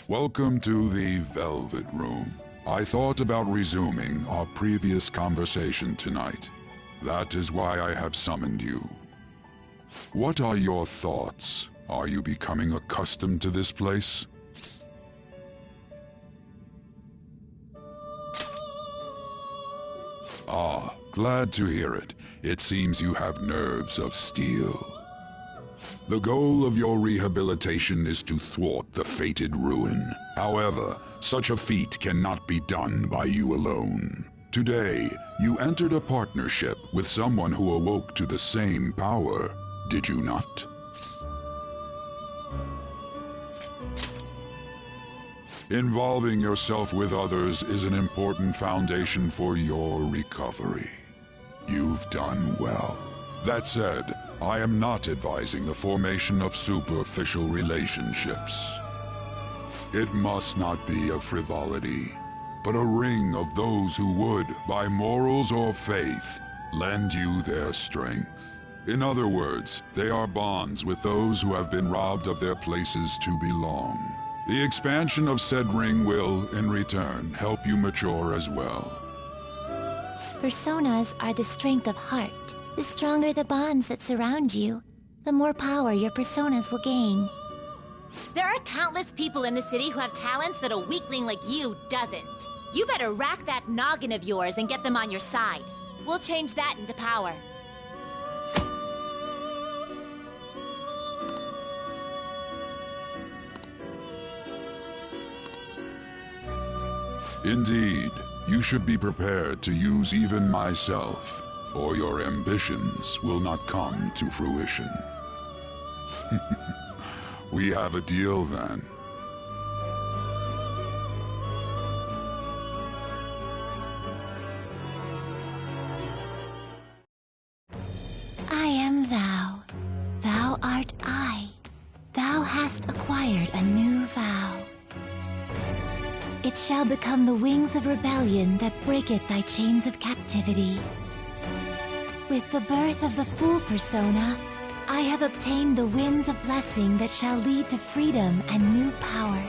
Welcome to the Velvet Room. I thought about resuming our previous conversation tonight. That is why I have summoned you. What are your thoughts? Are you becoming accustomed to this place? Ah, glad to hear it. It seems you have nerves of steel. The goal of your rehabilitation is to thwart the fated ruin. However, such a feat cannot be done by you alone. Today, you entered a partnership with someone who awoke to the same power, did you not? Involving yourself with others is an important foundation for your recovery. You've done well. That said, I am not advising the formation of superficial relationships. It must not be a frivolity, but a ring of those who would, by morals or faith, lend you their strength. In other words, they are bonds with those who have been robbed of their places to belong. The expansion of said ring will, in return, help you mature as well. Personas are the strength of heart. The stronger the bonds that surround you, the more power your personas will gain. There are countless people in the city who have talents that a weakling like you doesn't. You better rack that noggin of yours and get them on your side. We'll change that into power. Indeed, you should be prepared to use even myself, or your ambitions will not come to fruition. We have a deal then. I am thou. Thou art I. Thou hast acquired a new vow. It shall become the wings of rebellion that breaketh thy chains of captivity. With the birth of the Fool persona, I have obtained the winds of blessing that shall lead to freedom and new power.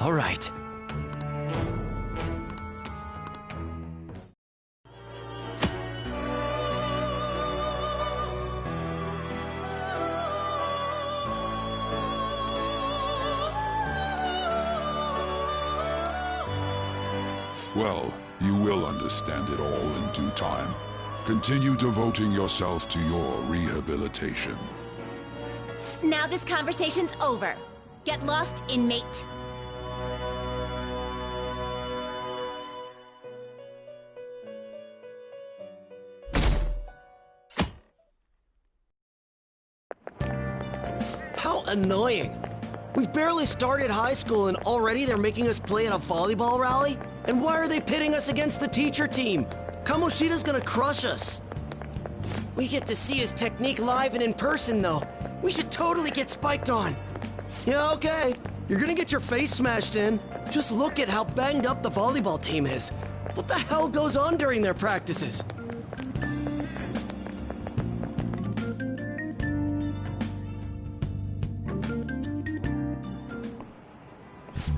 All right. Well, you will understand it all in due time. Continue devoting yourself to your rehabilitation. Now this conversation's over. Get lost, inmate. How annoying. We've barely started high school and already they're making us play at a volleyball rally? And why are they pitting us against the teacher team? Kamoshida's gonna crush us. We get to see his technique live and in person, though. We should totally get spiked on. Yeah, okay. You're gonna get your face smashed in. Just look at how banged up the volleyball team is. What the hell goes on during their practices?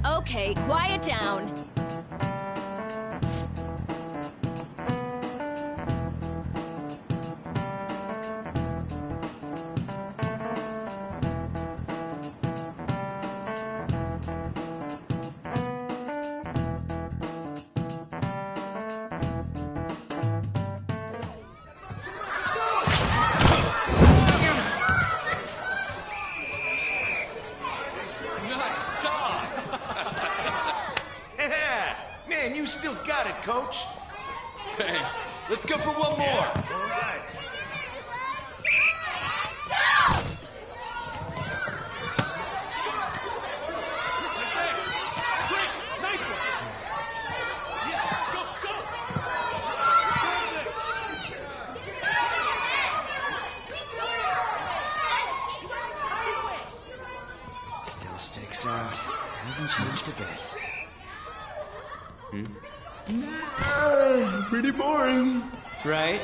Okay, quiet down. Man, you still got it, Coach. Thanks. Let's go for one more. All right. Pretty boring. Right?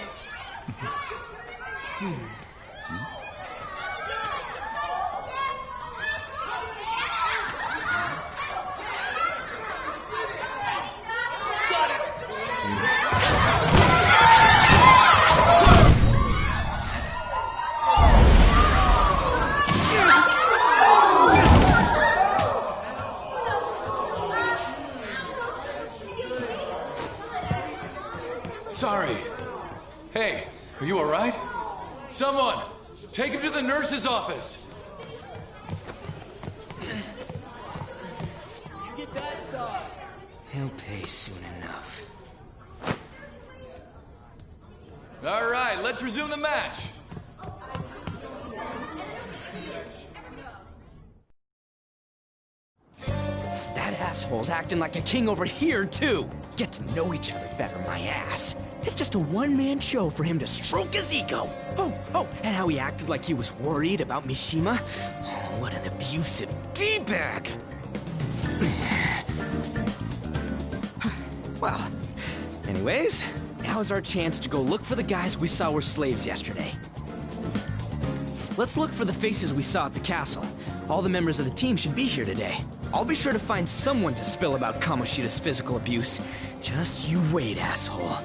Sorry. Hey, are you alright? Someone, take him to the nurse's office. Get that side. He'll pay soon enough. Alright, let's resume the match. That asshole's acting like a king over here, too. Get to know each other better, my ass. It's just a one-man show for him to stroke his ego. Oh, and how he acted like he was worried about Mishima. Oh, what an abusive D-bag. Well, anyways, now's our chance to go look for the guys we saw were slaves yesterday. Let's look for the faces we saw at the castle. All the members of the team should be here today. I'll be sure to find someone to spill about Kamoshida's physical abuse. Just you wait, asshole.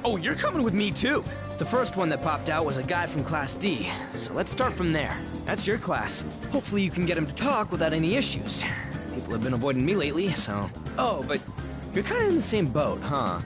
Oh, you're coming with me too. The first one that popped out was a guy from Class D, so let's start from there. That's your class. Hopefully you can get him to talk without any issues. People have been avoiding me lately, so... Oh, but you're kind of in the same boat, huh?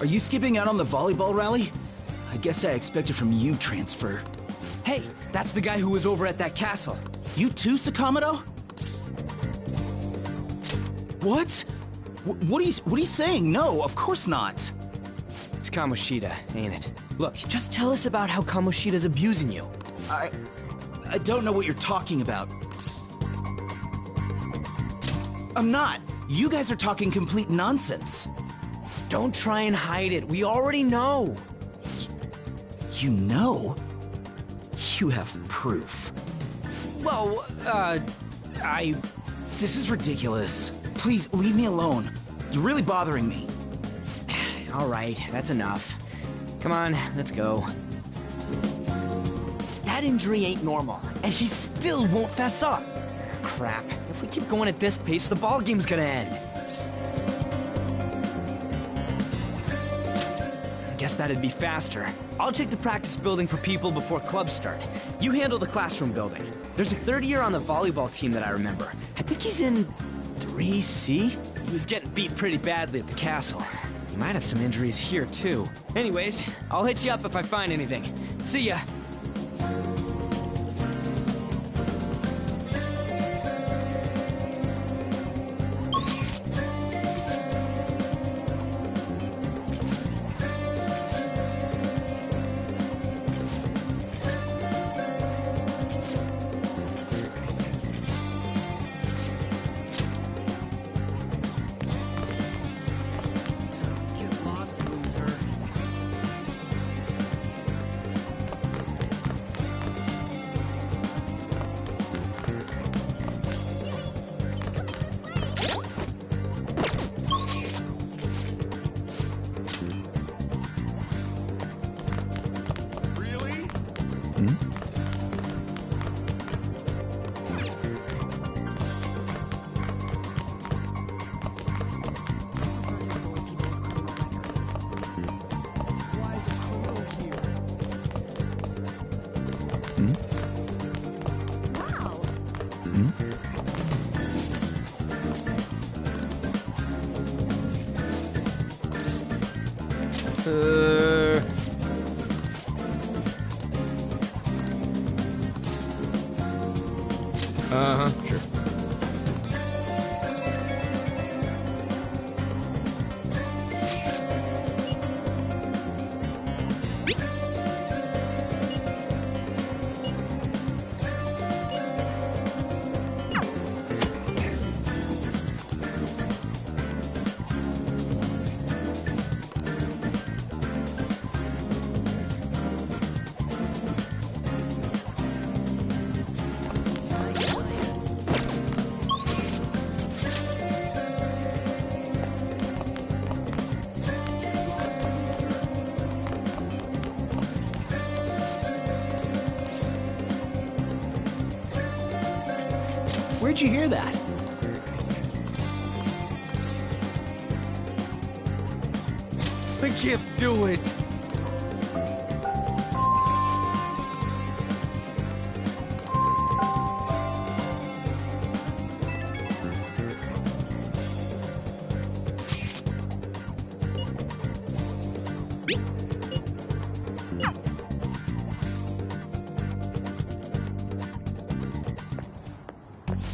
Are you skipping out on the volleyball rally? I guess I expected from you, Transfer. Hey, that's the guy who was over at that castle. You too, Sakamoto? What? What are you saying? No, of course not. It's Kamoshida, ain't it? Look, just tell us about how Kamoshida's abusing you. I don't know what you're talking about. I'm not. You guys are talking complete nonsense. Don't try and hide it. We already know. You know? You have proof. Well, This is ridiculous. Please, leave me alone. You're really bothering me. All right, that's enough. Come on, let's go. That injury ain't normal, and he still won't fess up. Crap. If we keep going at this pace, the ball game's gonna end. Guess that'd be faster. I'll check the practice building for people before clubs start. You handle the classroom building. There's a third year on the volleyball team that I remember. I think he's in 3C? He was getting beat pretty badly at the castle. He might have some injuries here, too. Anyways, I'll hit you up if I find anything. See ya. Get lost, loser. Uh-huh, sure. Where'd you hear that? I can't do it.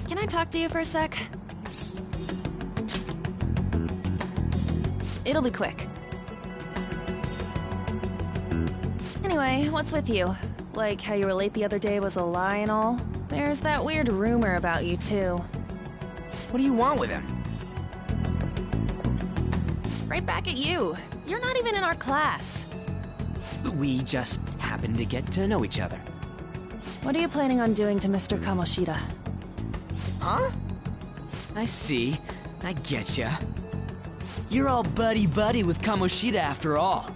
Can I talk to you for a sec? It'll be quick. Anyway, what's with you? Like how you were late the other day was a lie and all? There's that weird rumor about you, too. What do you want with him? Right back at you. You're not even in our class. We just happened to get to know each other. What are you planning on doing to Mr. Kamoshida? Huh? I see. I getcha. You're all buddy-buddy with Kamoshida after all.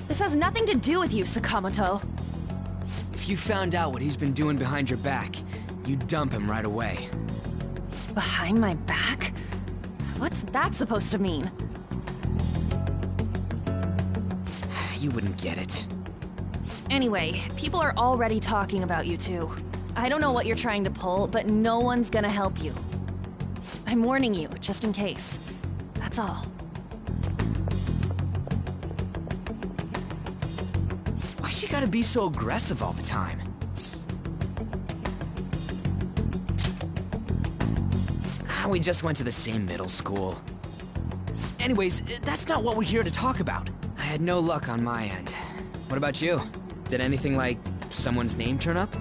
This has nothing to do with you, Sakamoto. If you found out what he's been doing behind your back, you'd dump him right away. Behind my back? What's that supposed to mean? You wouldn't get it. Anyway, people are already talking about you two. I don't know what you're trying to pull, but no one's gonna help you. I'm warning you, just in case. That's all. Why she gotta be so aggressive all the time? We just went to the same middle school. Anyways, that's not what we're here to talk about. I had no luck on my end. What about you? Did anything like someone's name turn up?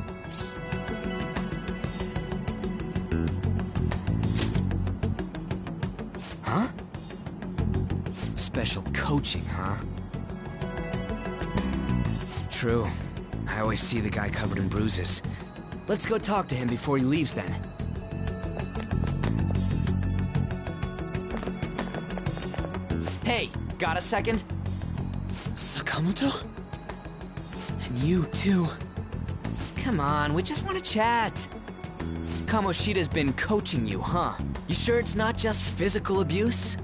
Huh? Special coaching, huh? True. I always see the guy covered in bruises. Let's go talk to him before he leaves then. Hey, got a second? Sakamoto? And you too. Come on, we just want to chat. Kamoshida's been coaching you, huh? You sure it's not just physical abuse?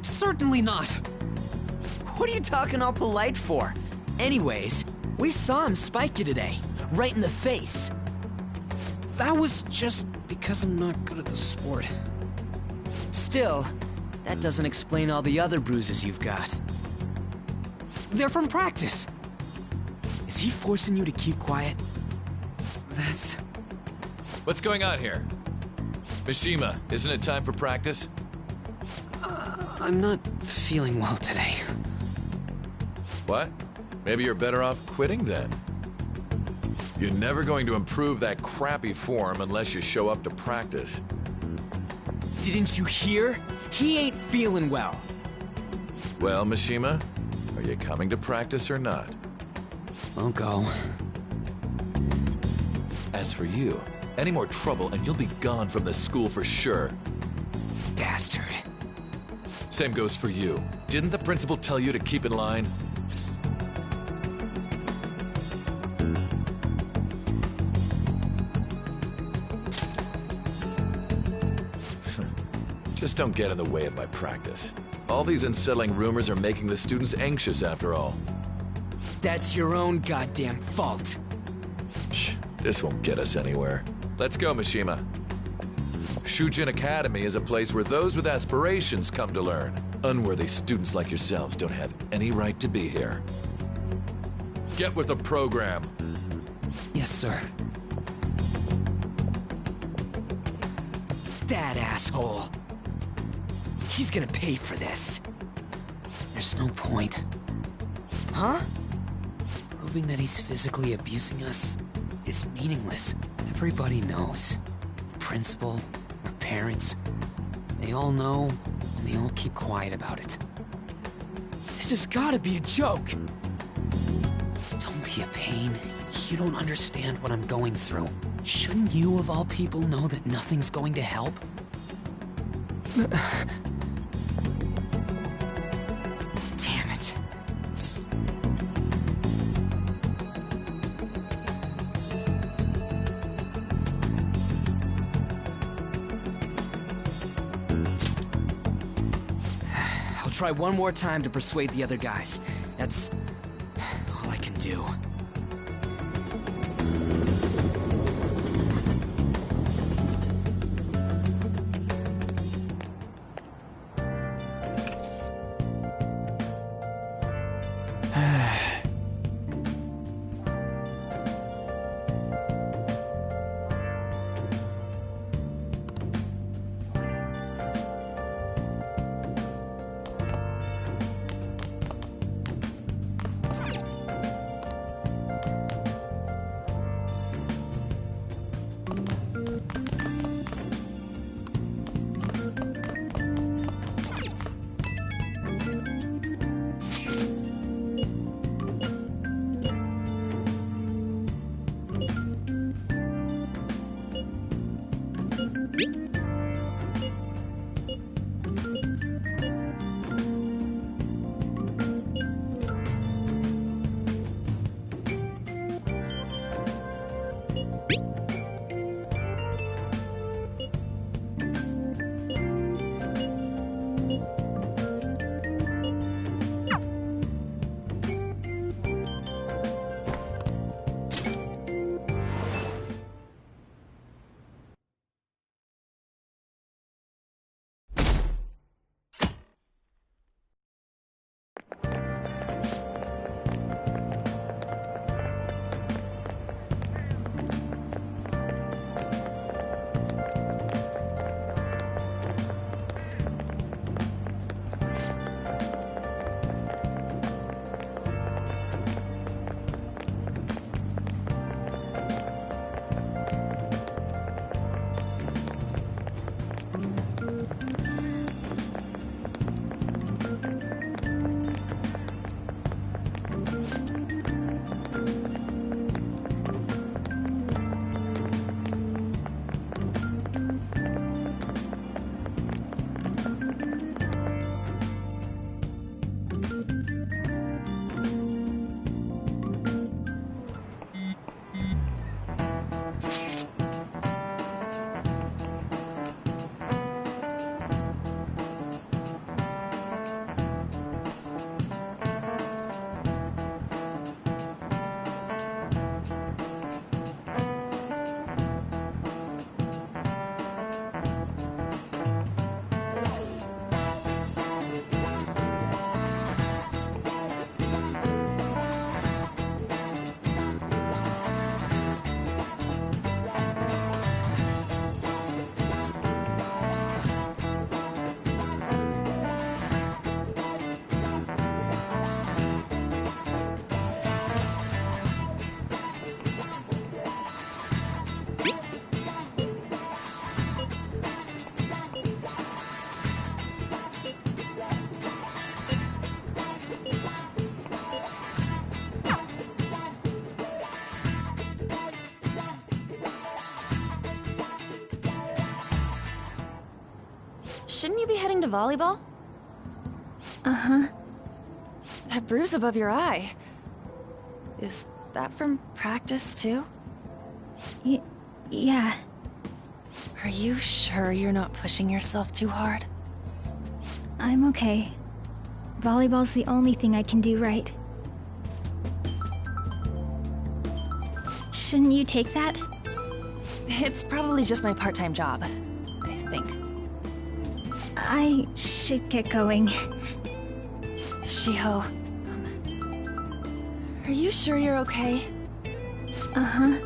Certainly not. What are you talking all polite for? Anyways, we saw him spike you today, right in the face. That was just because I'm not good at the sport. Still, that doesn't explain all the other bruises you've got. They're from practice. Is he forcing you to keep quiet? That's... What's going on here? Mishima, isn't it time for practice? I'm not feeling well today. What? Maybe you're better off quitting then. You're never going to improve that crappy form unless you show up to practice. Didn't you hear? He ain't feeling well. Well, Mishima, are you coming to practice or not? I'll go. As for you, any more trouble and you'll be gone from the school for sure. Bastard. Same goes for you. Didn't the principal tell you to keep in line? Just don't get in the way of my practice. All these unsettling rumors are making the students anxious after all. That's your own goddamn fault. This won't get us anywhere. Let's go, Mishima. Shujin Academy is a place where those with aspirations come to learn. Unworthy students like yourselves don't have any right to be here. Get with the program. Yes, sir. that asshole. He's gonna pay for this. There's no point. Huh? Proving that he's physically abusing us is meaningless. Everybody knows. The principal, our parents, they all know, and they all keep quiet about it. This has gotta be a joke. Don't be a pain. You don't understand what I'm going through. Shouldn't you, of all people, know that nothing's going to help? Damn it. I'll try one more time to persuade the other guys. That's all I can do. Shouldn't you be heading to volleyball? Uh-huh. That bruise above your eye. Is that from practice, too? Yeah. Are you sure you're not pushing yourself too hard? I'm okay. Volleyball's the only thing I can do right. Shouldn't you take that? It's probably just my part-time job, I think. I should get going. Shiho, are you sure you're okay? Uh-huh.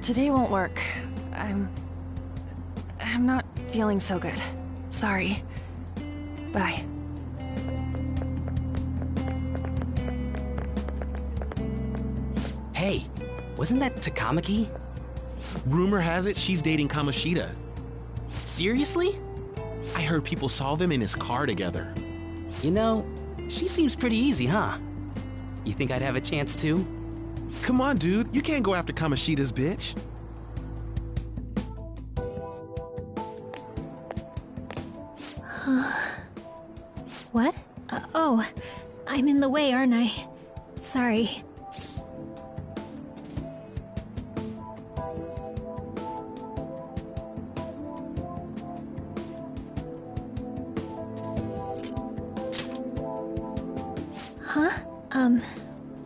Today won't work. I'm not feeling so good. Sorry. Bye. Hey, wasn't that Takamaki? Rumor has it she's dating Kamoshida. Seriously? I heard people saw them in his car together. You know, she seems pretty easy, huh? You think I'd have a chance too? Come on, dude. You can't go after Kamoshida's bitch. What? Oh, I'm in the way, aren't I? Sorry. Huh?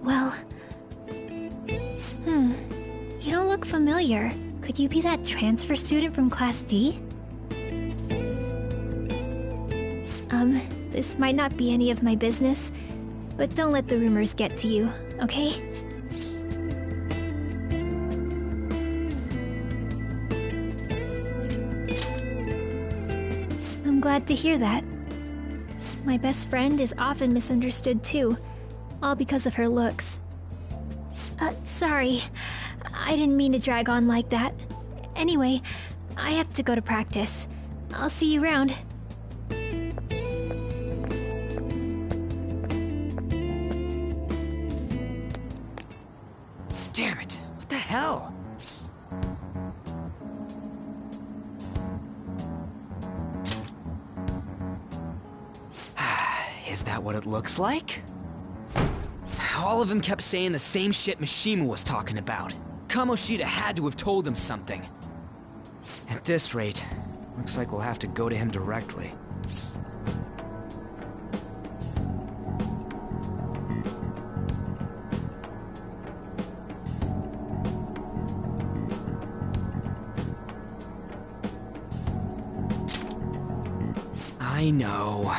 Well... You don't look familiar. Could you be that transfer student from Class D? This might not be any of my business, but don't let the rumors get to you, okay? I'm glad to hear that. My best friend is often misunderstood too, all because of her looks. Sorry. I didn't mean to drag on like that. Anyway, I have to go to practice. I'll see you around. Damn it! What the hell? Is that what it looks like? All of them kept saying the same shit Mishima was talking about. Kamoshida had to have told him something. At this rate, looks like we'll have to go to him directly. I know.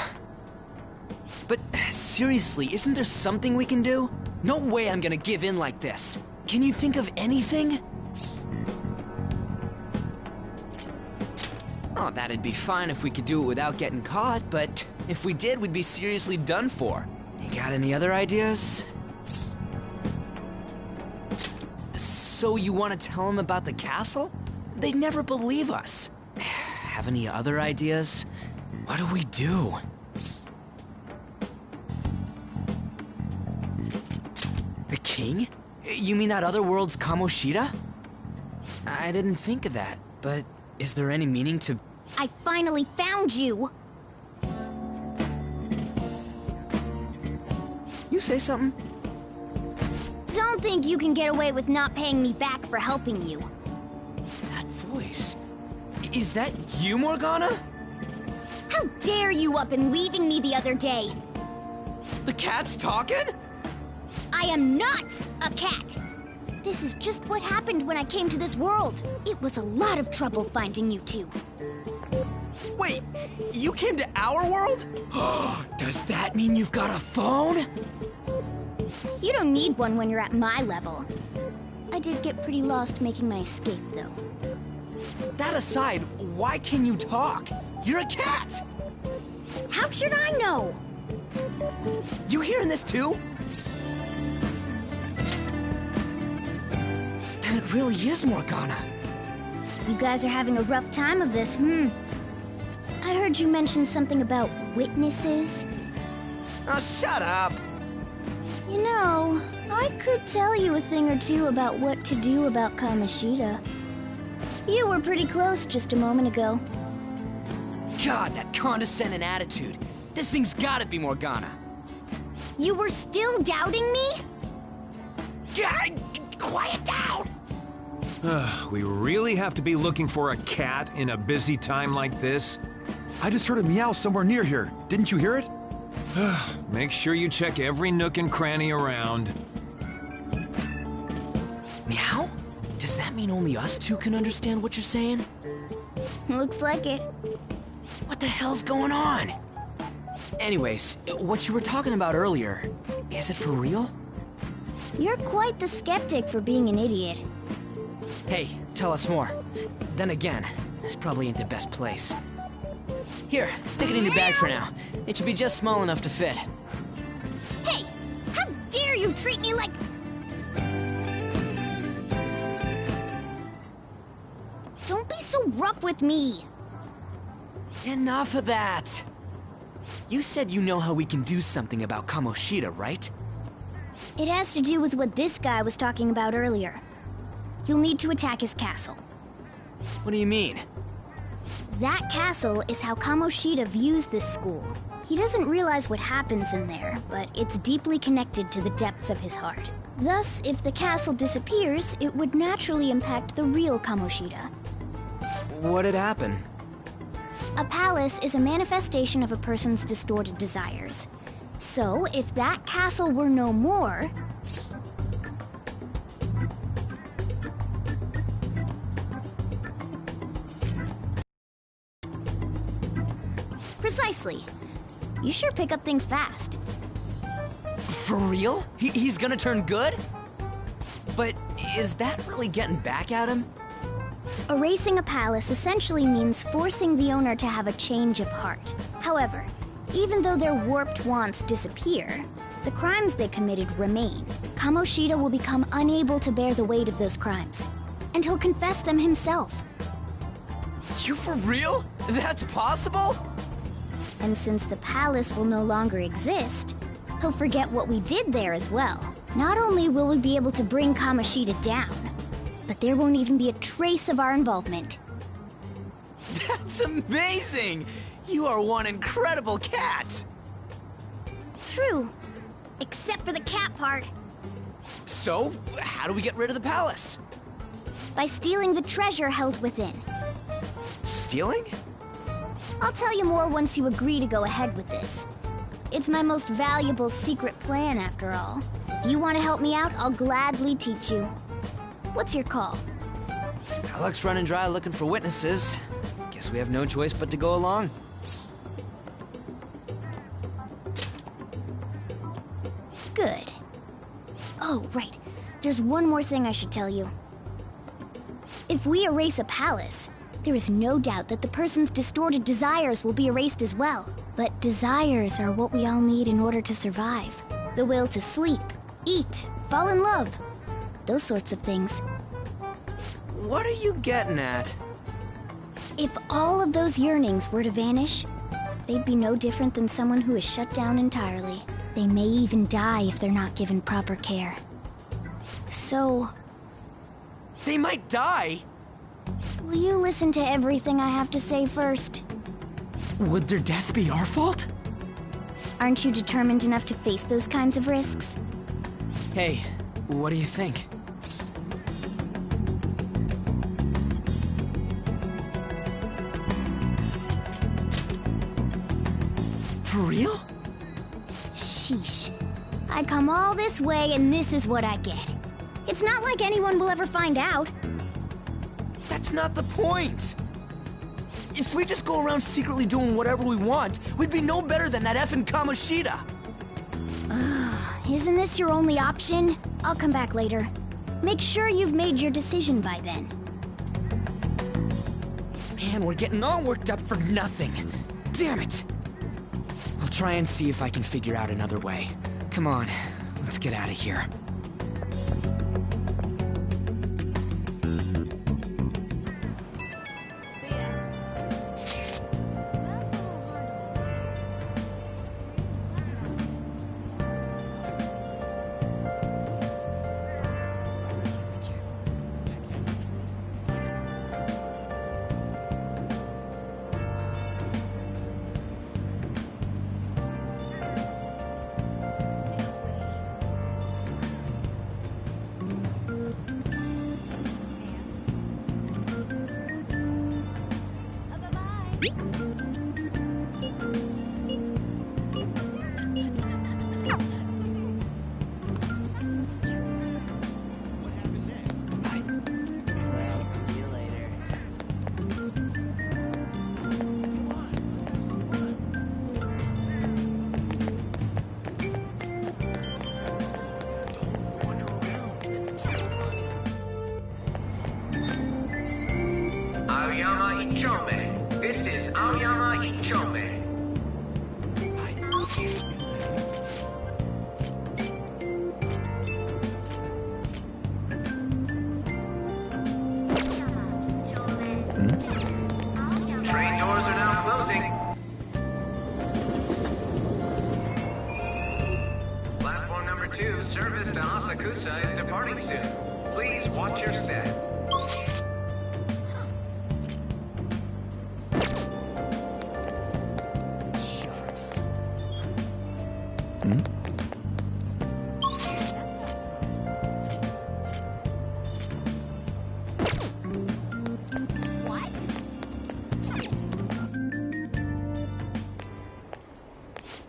But seriously, isn't there something we can do? No way I'm gonna give in like this. Can you think of anything? Oh, that'd be fine if we could do it without getting caught, but if we did, we'd be seriously done for. You got any other ideas? So you want to tell them about the castle? They'd never believe us. Have any other ideas? What do we do? The king? You mean that other world's Kamoshida? I didn't think of that, but is there any meaning to... I finally found you! You say something? Don't think you can get away with not paying me back for helping you. That voice... Is that you, Morgana? How dare you up and leaving me the other day? The cat's talking? I am not a cat! This is just what happened when I came to this world. It was a lot of trouble finding you two. Wait, you came to our world? Does that mean you've got a phone? You don't need one when you're at my level. I did get pretty lost making my escape, though. That aside, why can you talk? You're a cat! How should I know? You hearing this too? Then it really is Morgana. You guys are having a rough time of this, I heard you mention something about witnesses. Oh, shut up! You know, I could tell you a thing or two about what to do about Kamoshida. You were pretty close just a moment ago. God, that condescending attitude. This thing's gotta be Morgana. You were still doubting me? Quiet down! We really have to be looking for a cat in a busy time like this? I just heard a meow somewhere near here. Didn't you hear it? Make sure you check every nook and cranny around. Meow? Does that mean only us two can understand what you're saying? Looks like it. What the hell's going on? Anyways, what you were talking about earlier, is it for real? You're quite the skeptic for being an idiot. Hey, tell us more. Then again, this probably ain't the best place. Here, stick it in your bag for now. It should be just small enough to fit. Hey! How dare you treat me like... Don't be so rough with me! Enough of that! You said you know how we can do something about Kamoshida, right? It has to do with what this guy was talking about earlier. You'll need to attack his castle. What do you mean? That castle is how Kamoshida views this school. He doesn't realize what happens in there, but it's deeply connected to the depths of his heart. Thus, if the castle disappears, it would naturally impact the real Kamoshida. What'd happen? A palace is a manifestation of a person's distorted desires. So, if that castle were no more... Precisely. You sure pick up things fast. For real? He's gonna turn good? But is that really getting back at him? Erasing a palace essentially means forcing the owner to have a change of heart. However, even though their warped wants disappear, the crimes they committed remain. Kamoshida will become unable to bear the weight of those crimes, and he'll confess them himself. You for real? That's possible? And since the palace will no longer exist, he'll forget what we did there as well. Not only will we be able to bring Kamoshida down, but there won't even be a trace of our involvement. That's amazing! You are one incredible cat! True. Except for the cat part. So, how do we get rid of the palace? By stealing the treasure held within. Stealing? I'll tell you more once you agree to go ahead with this. It's my most valuable secret plan, after all. If you want to help me out, I'll gladly teach you. What's your call? Our luck's running dry looking for witnesses. Guess we have no choice but to go along. Good. Oh, right. There's one more thing I should tell you. If we erase a palace, there is no doubt that the person's distorted desires will be erased as well. But desires are what we all need in order to survive. The will to sleep, eat, fall in love. Those sorts of things. What are you getting at? If all of those yearnings were to vanish, they'd be no different than someone who is shut down entirely. They may even die if they're not given proper care. So... They might die? Will you listen to everything I have to say first? Would their death be our fault? Aren't you determined enough to face those kinds of risks? Hey, what do you think? For real? Sheesh. I come all this way and this is what I get. It's not like anyone will ever find out. That's not the point! If we just go around secretly doing whatever we want, we'd be no better than that effing Kamoshida! Isn't this your only option? I'll come back later. Make sure you've made your decision by then. Man, we're getting all worked up for nothing. Damn it! I'll try and see if I can figure out another way. Come on, let's get out of here. Aoyama Ichome. Train doors are now closing. Platform number 2, service to Asakusa is departing soon. Please watch your step.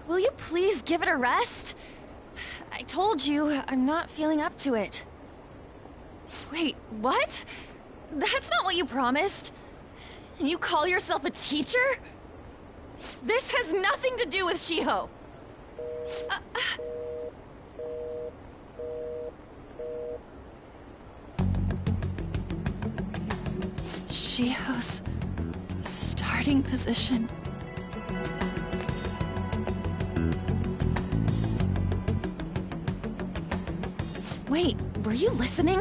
Will you please give it a rest? I told you, I'm not feeling up to it. Wait, what? That's not what you promised. And you call yourself a teacher? This has nothing to do with Shiho. Shiho's starting position. Wait, were you listening?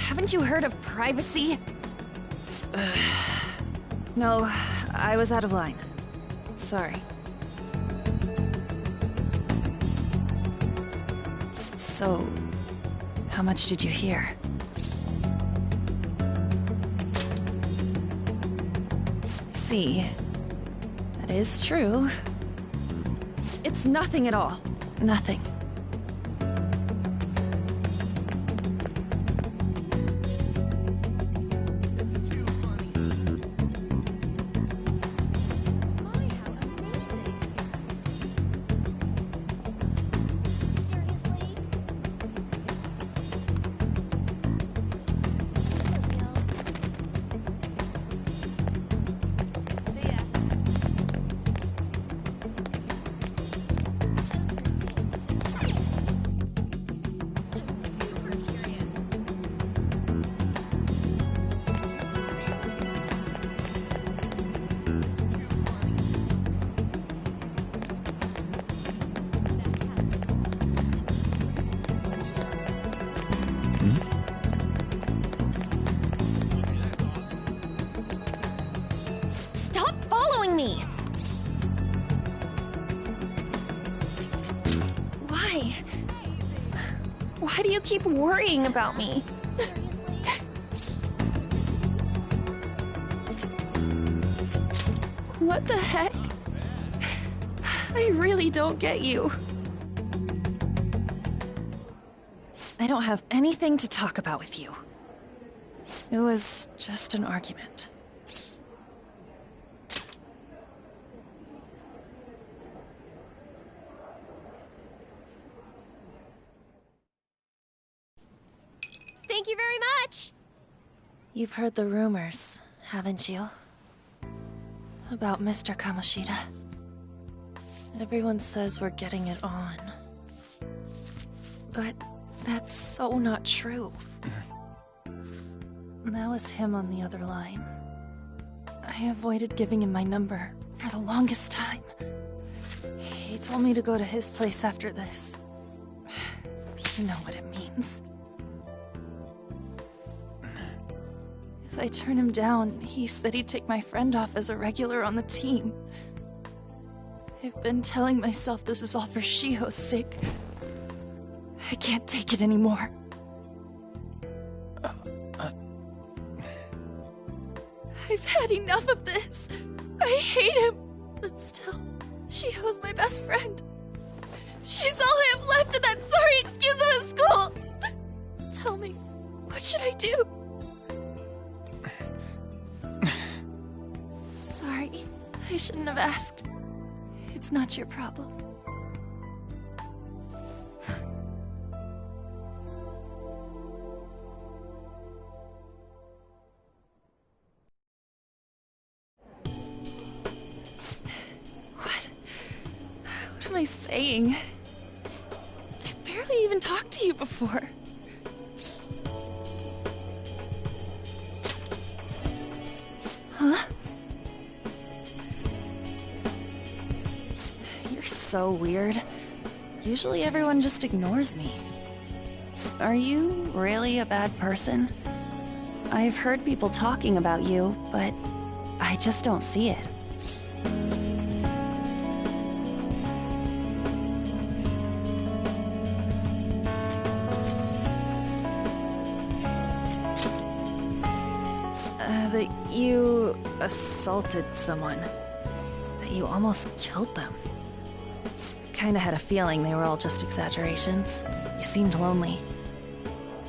Haven't you heard of privacy? No, I was out of line. Sorry. So, how much did you hear? See, that is true. It's nothing at all. Nothing. Stop following me! Why? Why do you keep worrying about me? What the heck? I really don't get you. I don't have anything to talk about with you. It was just an argument. Thank you very much! You've heard the rumors, haven't you? About Mr. Kamoshida. Everyone says we're getting it on. But that's so not true. That was him on the other line. I avoided giving him my number for the longest time. He told me to go to his place after this. You know what it means. If I turn him down, he said he'd take my friend off as a regular on the team. I've been telling myself this is all for Shiho's sake. I can't take it anymore. I've had enough of this. I hate him. But still, Shiho's my best friend. She's all I have left in that sorry excuse of a school. Tell me, what should I do? Sorry, I shouldn't have asked. It's not your problem. What am I saying? barely even talked to you before. Huh? You're so weird. Usually everyone just ignores me. Are you really a bad person? I've heard people talking about you, but I just don't see it. That you assaulted someone. That you almost killed them. Kinda had a feeling they were all just exaggerations. You seemed lonely.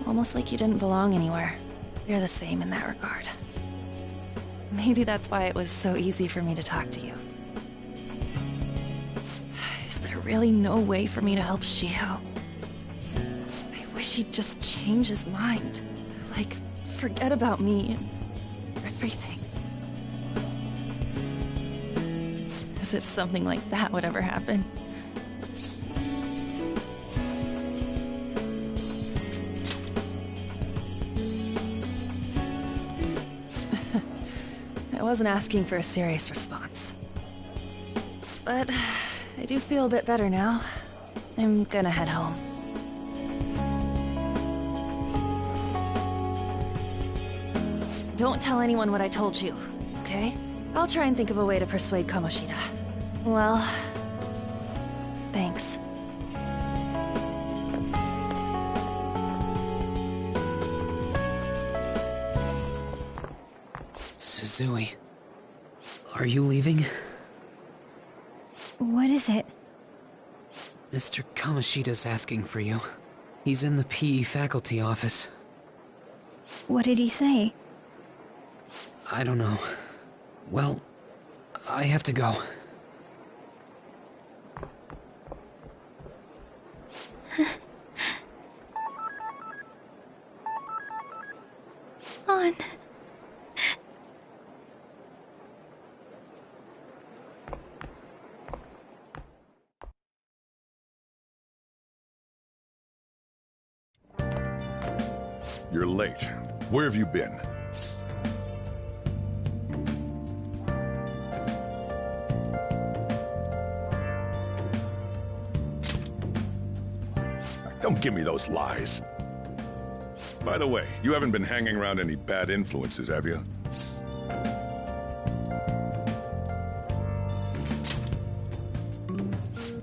Almost like you didn't belong anywhere. You're the same in that regard. Maybe that's why it was so easy for me to talk to you. Is there really no way for me to help Shiho? I wish he'd just change his mind. Like, forget about me and everything. As if something like that would ever happen. I wasn't asking for a serious response. But I do feel a bit better now. I'm gonna head home. Don't tell anyone what I told you, okay? I'll try and think of a way to persuade Kamoshida. Well, thanks. Suzui, are you leaving? What is it? Mr. Kamoshida's asking for you. He's in the PE faculty office. What did he say? I don't know. Well, I have to go. On. You're late. Where have you been? Don't give me those lies. By the way, you haven't been hanging around any bad influences, have you?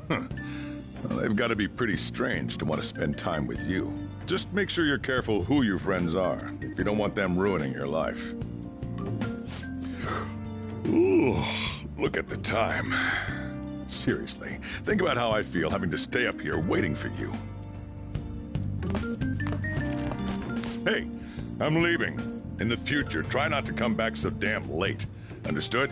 Well, they've got to be pretty strange to want to spend time with you. Just make sure you're careful who your friends are, if you don't want them ruining your life. Ooh, look at the time. Seriously, think about how I feel having to stay up here waiting for you. Hey, I'm leaving. In the future, try not to come back so damn late. Understood?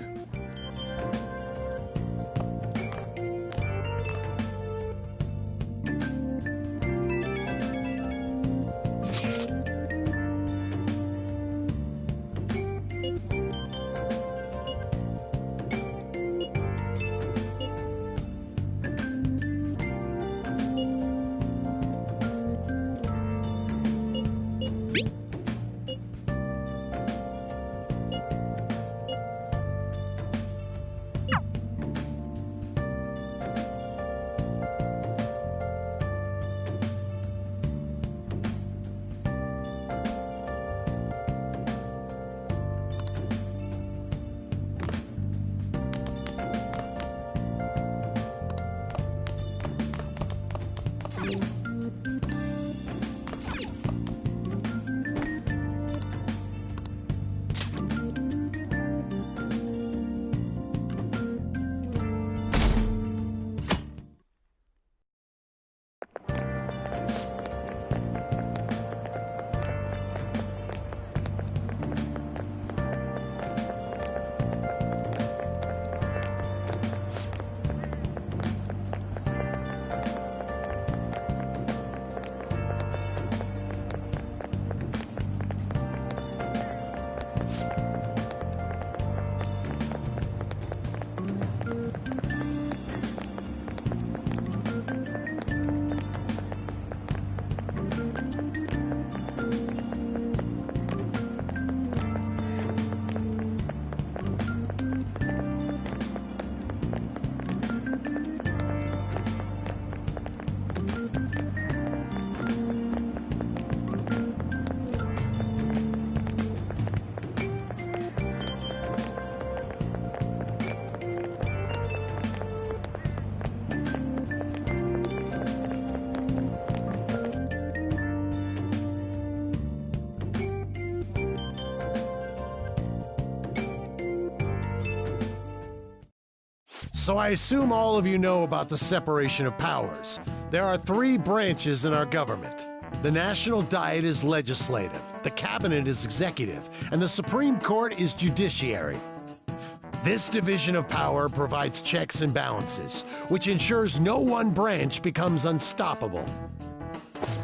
So I assume all of you know about the separation of powers. There are 3 branches in our government. The National Diet is legislative, the Cabinet is executive, and the Supreme Court is judiciary. This division of power provides checks and balances, which ensures no one branch becomes unstoppable.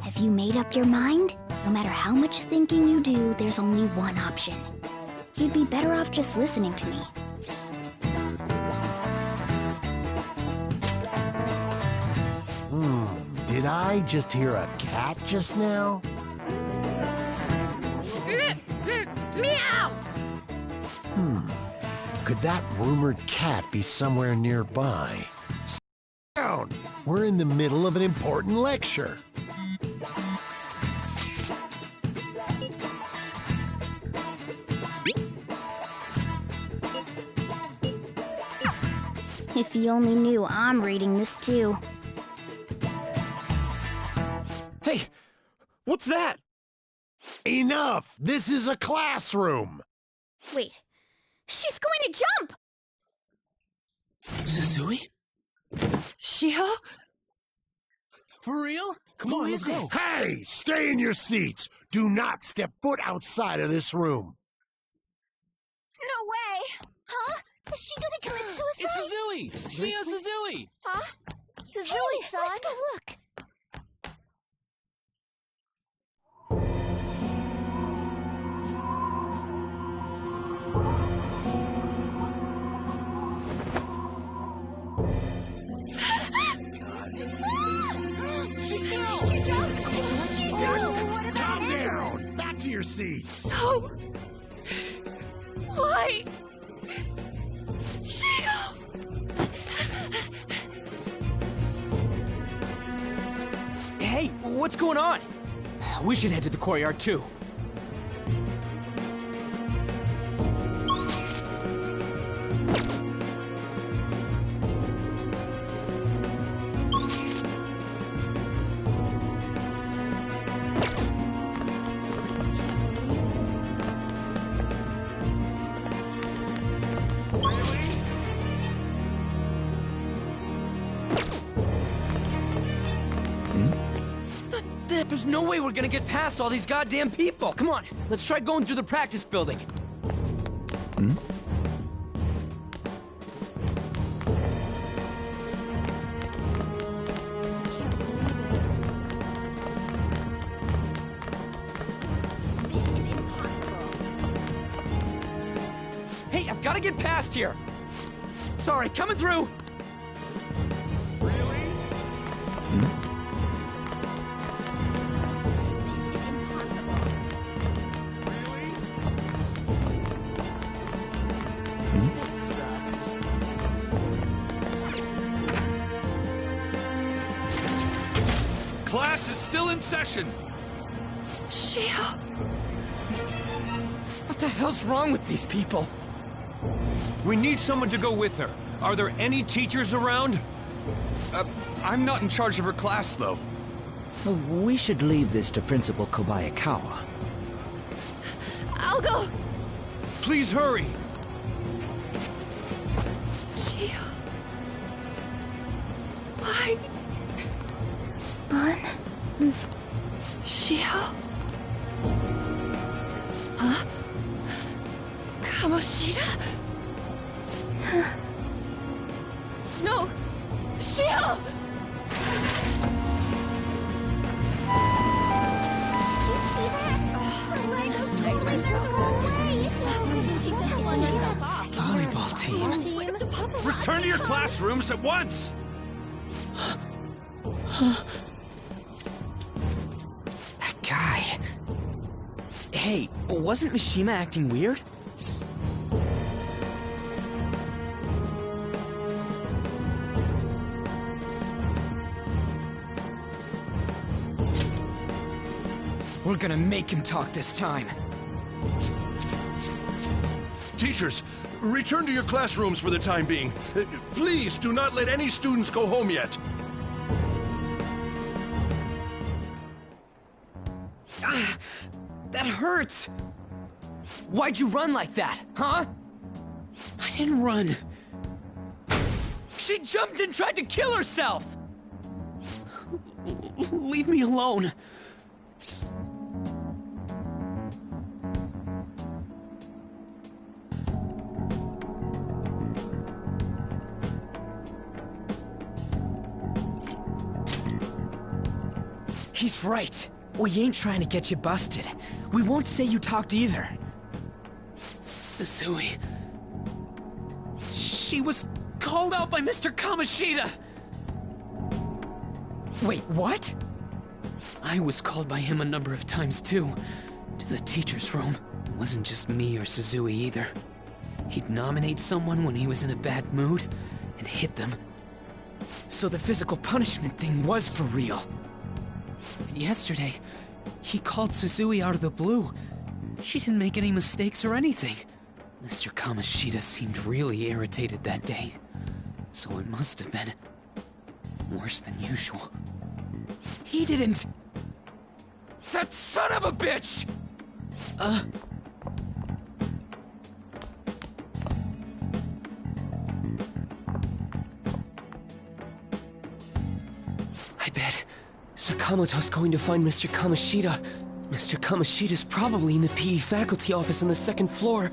Have you made up your mind? No matter how much thinking you do, there's only one option. You'd be better off just listening to me. Did I just hear a cat just now? Meow! Could that rumored cat be somewhere nearby? Sit down! We're in the middle of an important lecture. If you only knew I'm reading this too. Hey, what's that? Enough! This is a classroom! Wait, she's going to jump! Suzui? Shiho? For real? Come on, let's go. Hey, stay in your seats! Do not step foot outside of this room. No way! Huh? Is she gonna commit suicide? It's Suzui! Shio Suzui! Huh? Suzui-san? Let's go look. She just... Calm down! Back to your seats! No! Why? Shio! Hey, what's going on? We should head to the courtyard too. There's no way we're gonna get past all these goddamn people! Come on, let's try going through the practice building. Hey, I've gotta get past here! Sorry, coming through! Class is still in session. Shio. What the hell's wrong with these people? We need someone to go with her. Are there any teachers around? I'm not in charge of her class, though. We should leave this to Principal Kobayakawa. I'll go. Please hurry. Shio. Why? Shio? Huh? Kamoshida? No! Shio! Volleyball team. Return to your classrooms at once! That guy. Hey, wasn't Mishima acting weird? We're gonna make him talk this time. Teachers, return to your classrooms for the time being. Please do not let any students go home yet. That hurts! Why'd you run like that, huh? I didn't run. She jumped and tried to kill herself! Leave me alone. He's right. We ain't trying to get you busted. We won't say you talked either. Suzui... She was called out by Mr. Kamoshida! Wait, what? I was called by him a number of times too. To the teacher's room. It wasn't just me or Suzui either. He'd nominate someone when he was in a bad mood, and hit them. So the physical punishment thing was for real. And yesterday, he called Suzui out of the blue. She didn't make any mistakes or anything. Mr. Kamoshida seemed really irritated that day. So it must have been worse than usual. He didn't... That son of a bitch! I bet Sakamoto's going to find Mr. Kamoshida. Mr. Kamoshida's probably in the PE faculty office on the second floor.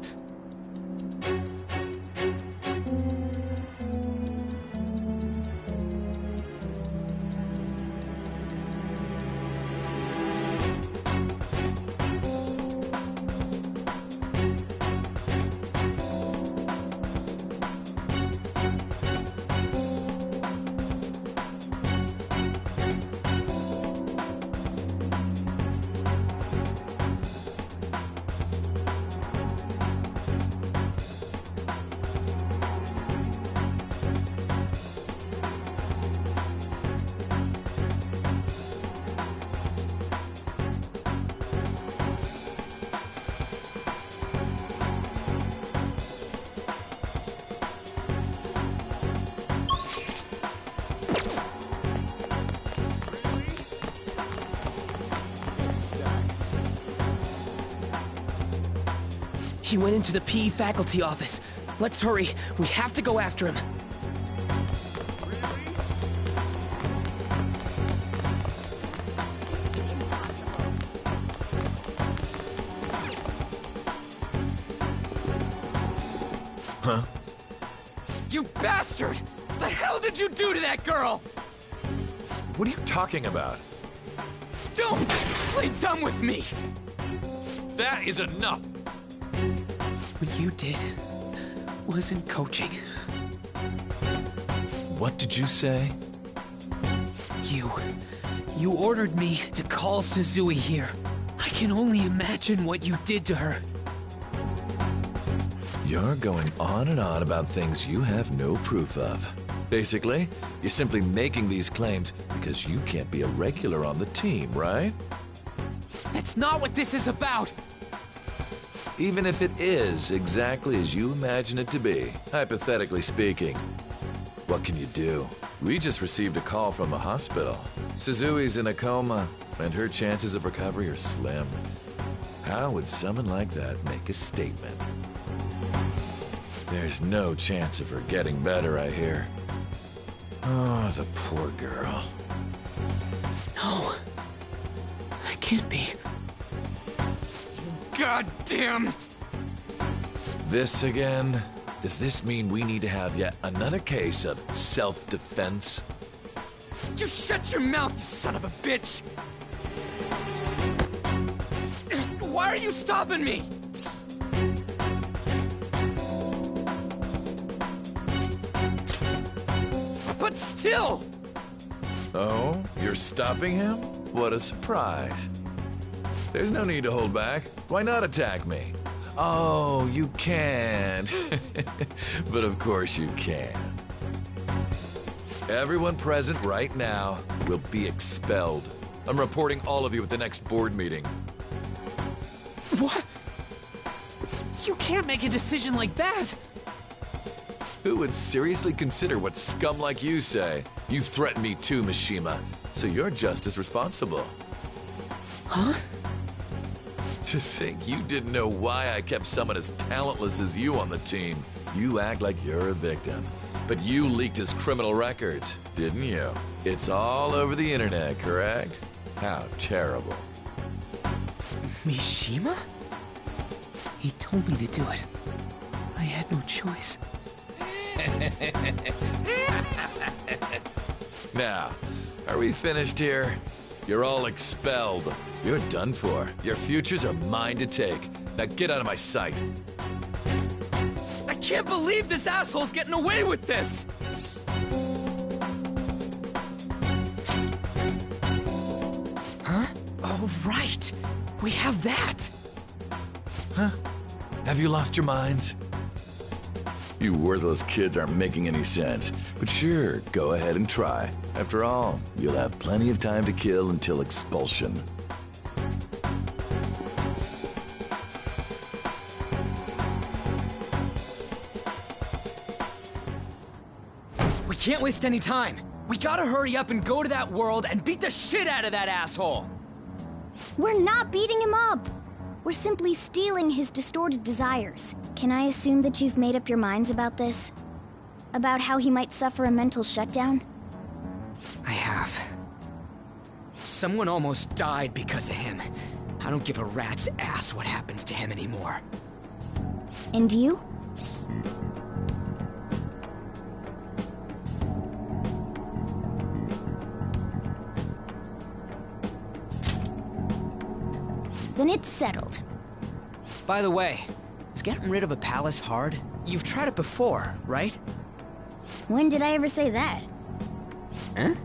He went into the PE faculty office. Let's hurry. We have to go after him. Huh? You bastard! The hell did you do to that girl? What are you talking about? Don't play dumb with me! That is enough! What you did wasn't coaching. What did you say? You ordered me to call Suzui here. I can only imagine what you did to her. You're going on and on about things you have no proof of. Basically, you're simply making these claims because you can't be a regular on the team, right? That's not what this is about! Even if it is exactly as you imagine it to be, hypothetically speaking, what can you do? We just received a call from the hospital. Suzui's in a coma, and her chances of recovery are slim. How would someone like that make a statement? There's no chance of her getting better, I hear. Oh, the poor girl. No. I can't be. Goddamn! This again? Does this mean we need to have yet another case of self-defense? You shut your mouth, you son of a bitch! Why are you stopping me? But still! Oh, you're stopping him? What a surprise. There's no need to hold back. Why not attack me? Oh, you can. But of course you can. Everyone present right now will be expelled. I'm reporting all of you at the next board meeting. What? You can't make a decision like that! Who would seriously consider what scum like you say? You threatened me too, Mishima, so you're just as responsible. Huh? To think you didn't know why I kept someone as talentless as you on the team. You act like you're a victim. But you leaked his criminal records, didn't you? It's all over the internet, correct? How terrible. Mishima? He told me to do it. I had no choice. Now, are we finished here? You're all expelled. You're done for. Your futures are mine to take. Now get out of my sight. I can't believe this asshole's getting away with this! Huh? Oh, right. We have that. Huh? Have you lost your minds? You worthless kids aren't making any sense. But sure, go ahead and try. After all, you'll have plenty of time to kill until expulsion. We can't waste any time. We gotta hurry up and go to that world and beat the shit out of that asshole. We're not beating him up. We're simply stealing his distorted desires. Can I assume that you've made up your minds about this? About how he might suffer a mental shutdown? I have. Someone almost died because of him. I don't give a rat's ass what happens to him anymore. And you? Then it's settled. By the way, is getting rid of a palace hard? You've tried it before, right? When did I ever say that? Huh?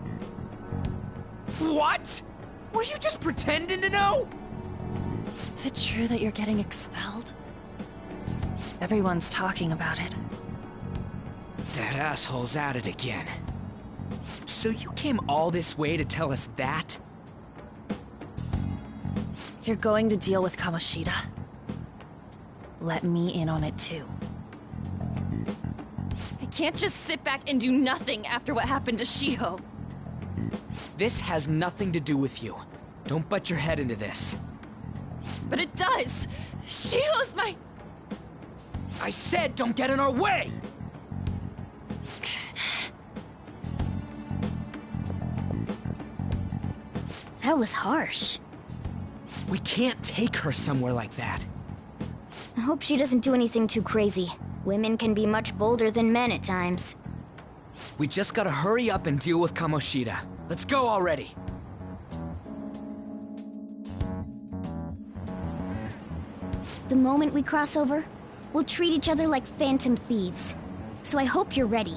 What? Were you just pretending to know? Is it true that you're getting expelled? Everyone's talking about it. That asshole's at it again. So you came all this way to tell us that? If you're going to deal with Kamoshida, let me in on it too. I can't just sit back and do nothing after what happened to Shiho. This has nothing to do with you. Don't butt your head into this. But it does! Shiho's my... I said don't get in our way! That was harsh. We can't take her somewhere like that. I hope she doesn't do anything too crazy. Women can be much bolder than men at times. We just gotta hurry up and deal with Kamoshida. Let's go already. The moment we cross over, we'll treat each other like phantom thieves. So I hope you're ready.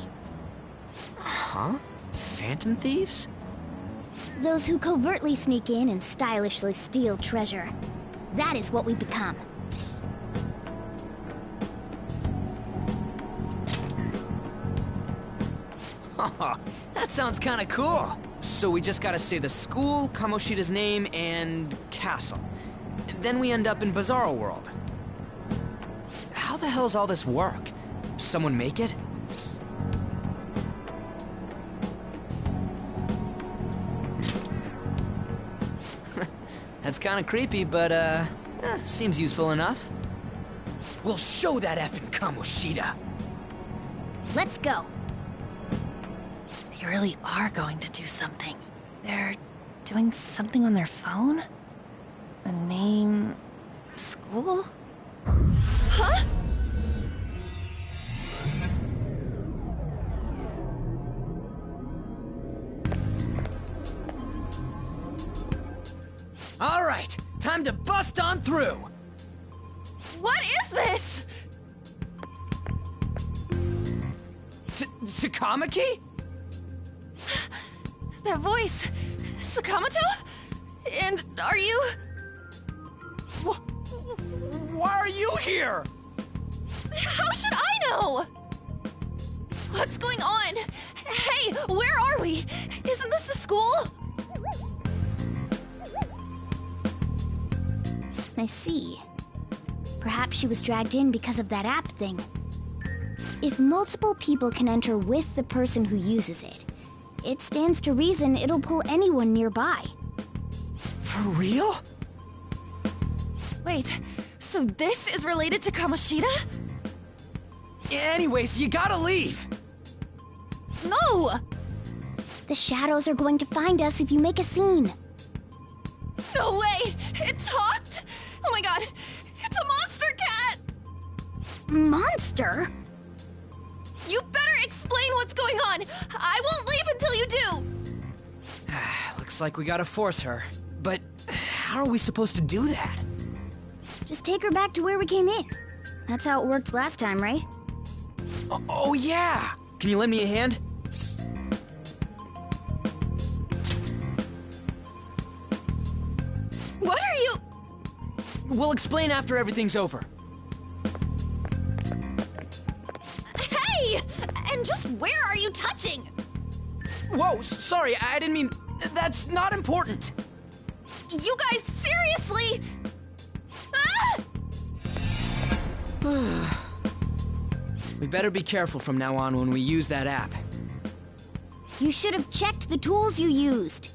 Huh? Phantom thieves? Those who covertly sneak in and stylishly steal treasure. That is what we become. That sounds kinda cool. So we just gotta say the school, Kamoshida's name, and castle. Then we end up in Bizarro World. How the hell's all this work? Someone make it? That's kinda creepy, but seems useful enough. We'll show that effing Kamoshida. Let's go. They really are going to do something. They're doing something on their phone? A name... school? Huh? All right, time to bust on through. What is this? Takamaki? That voice... Sakamoto? And are you... Why are you here? How should I know? What's going on? Hey, where are we? Isn't this the school? I see. Perhaps she was dragged in because of that app thing. If multiple people can enter with the person who uses it, it stands to reason it'll pull anyone nearby. For real? Wait, so this is related to Kamoshida? Anyways, you gotta leave. No! The shadows are going to find us if you make a scene. No way! It talked? Oh my god! It's a monster cat! Monster? You better explain what's going on! I won't leave until you do! Looks like we gotta force her. But how are we supposed to do that? Just take her back to where we came in. That's how it worked last time, right? Oh yeah! Can you lend me a hand? What are you... We'll explain after everything's over. Hey! And just where are you touching? Whoa, sorry, I didn't mean... That's not important. You guys, seriously? Ah! We better be careful from now on when we use that app. You should have checked the tools you used.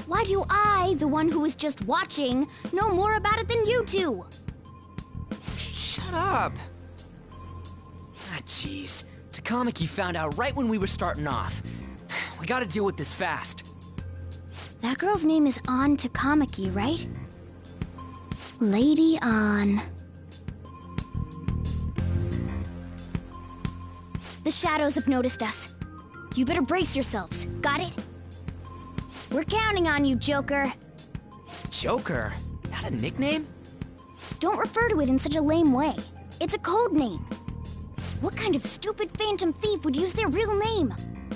Why do I, the one who was just watching, know more about it than you two? Shut up. Ah, jeez. Takamaki found out right when we were starting off. We gotta deal with this fast. That girl's name is An Takamaki, right? Lady An. The shadows have noticed us. You better brace yourselves. Got it? We're counting on you, Joker. Joker? That a nickname? Don't refer to it in such a lame way. It's a code name. What kind of stupid phantom thief would use their real name?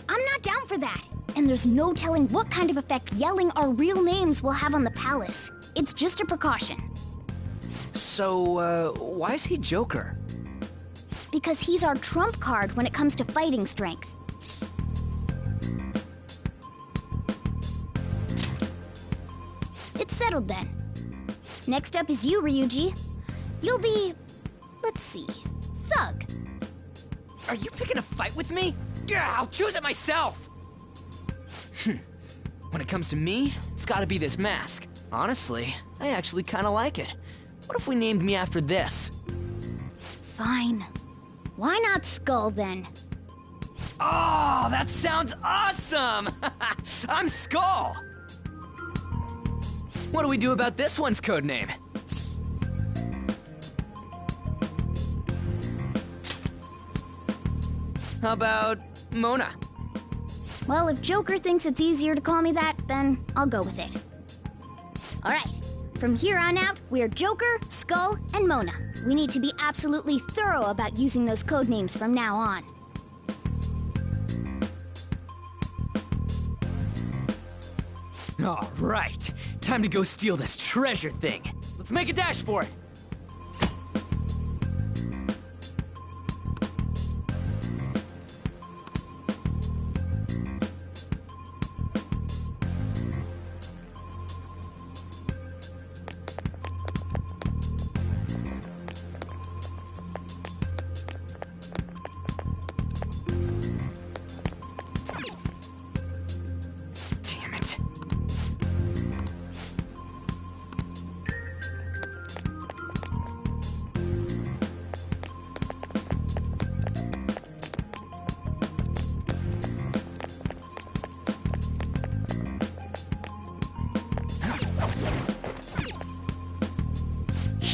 I'm not down for that. And there's no telling what kind of effect yelling our real names will have on the palace. It's just a precaution. So, why is he Joker? Because he's our trump card when it comes to fighting strength. It's settled then. Next up is you, Ryuji. You'll be... let's see... Thug. Are you picking a fight with me? Yeah, I'll choose it myself! When it comes to me, it's gotta be this mask. Honestly, I actually kinda like it. What if we named me after this? Fine. Why not Skull, then? Oh, that sounds awesome! I'm Skull! What do we do about this one's codename? How about Mona? Well, if Joker thinks it's easier to call me that, then I'll go with it. Alright, from here on out, we're Joker, Skull, and Mona. We need to be absolutely thorough about using those codenames from now on. All right, time to go steal this treasure thing. Let's make a dash for it.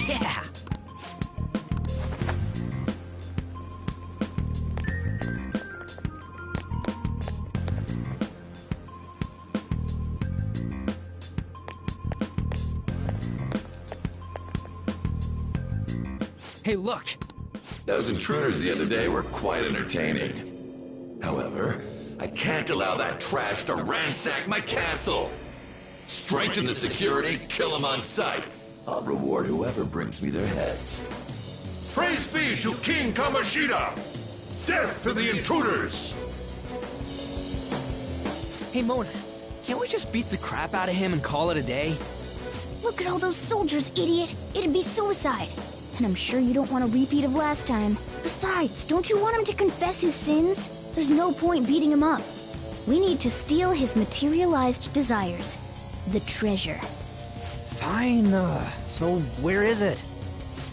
Yeah! Hey, look! Those intruders the other day were quite entertaining. However, I can't allow that trash to ransack my castle! Strengthen the security, kill them on sight. I'll reward whoever brings me their heads. Praise be to King Kamoshida! Death to the intruders! Hey, Mona, can't we just beat the crap out of him and call it a day? Look at all those soldiers, idiot! It'd be suicide. And I'm sure you don't want a repeat of last time. Besides, don't you want him to confess his sins? There's no point beating him up. We need to steal his materialized desires. The treasure. Fine, so where is it?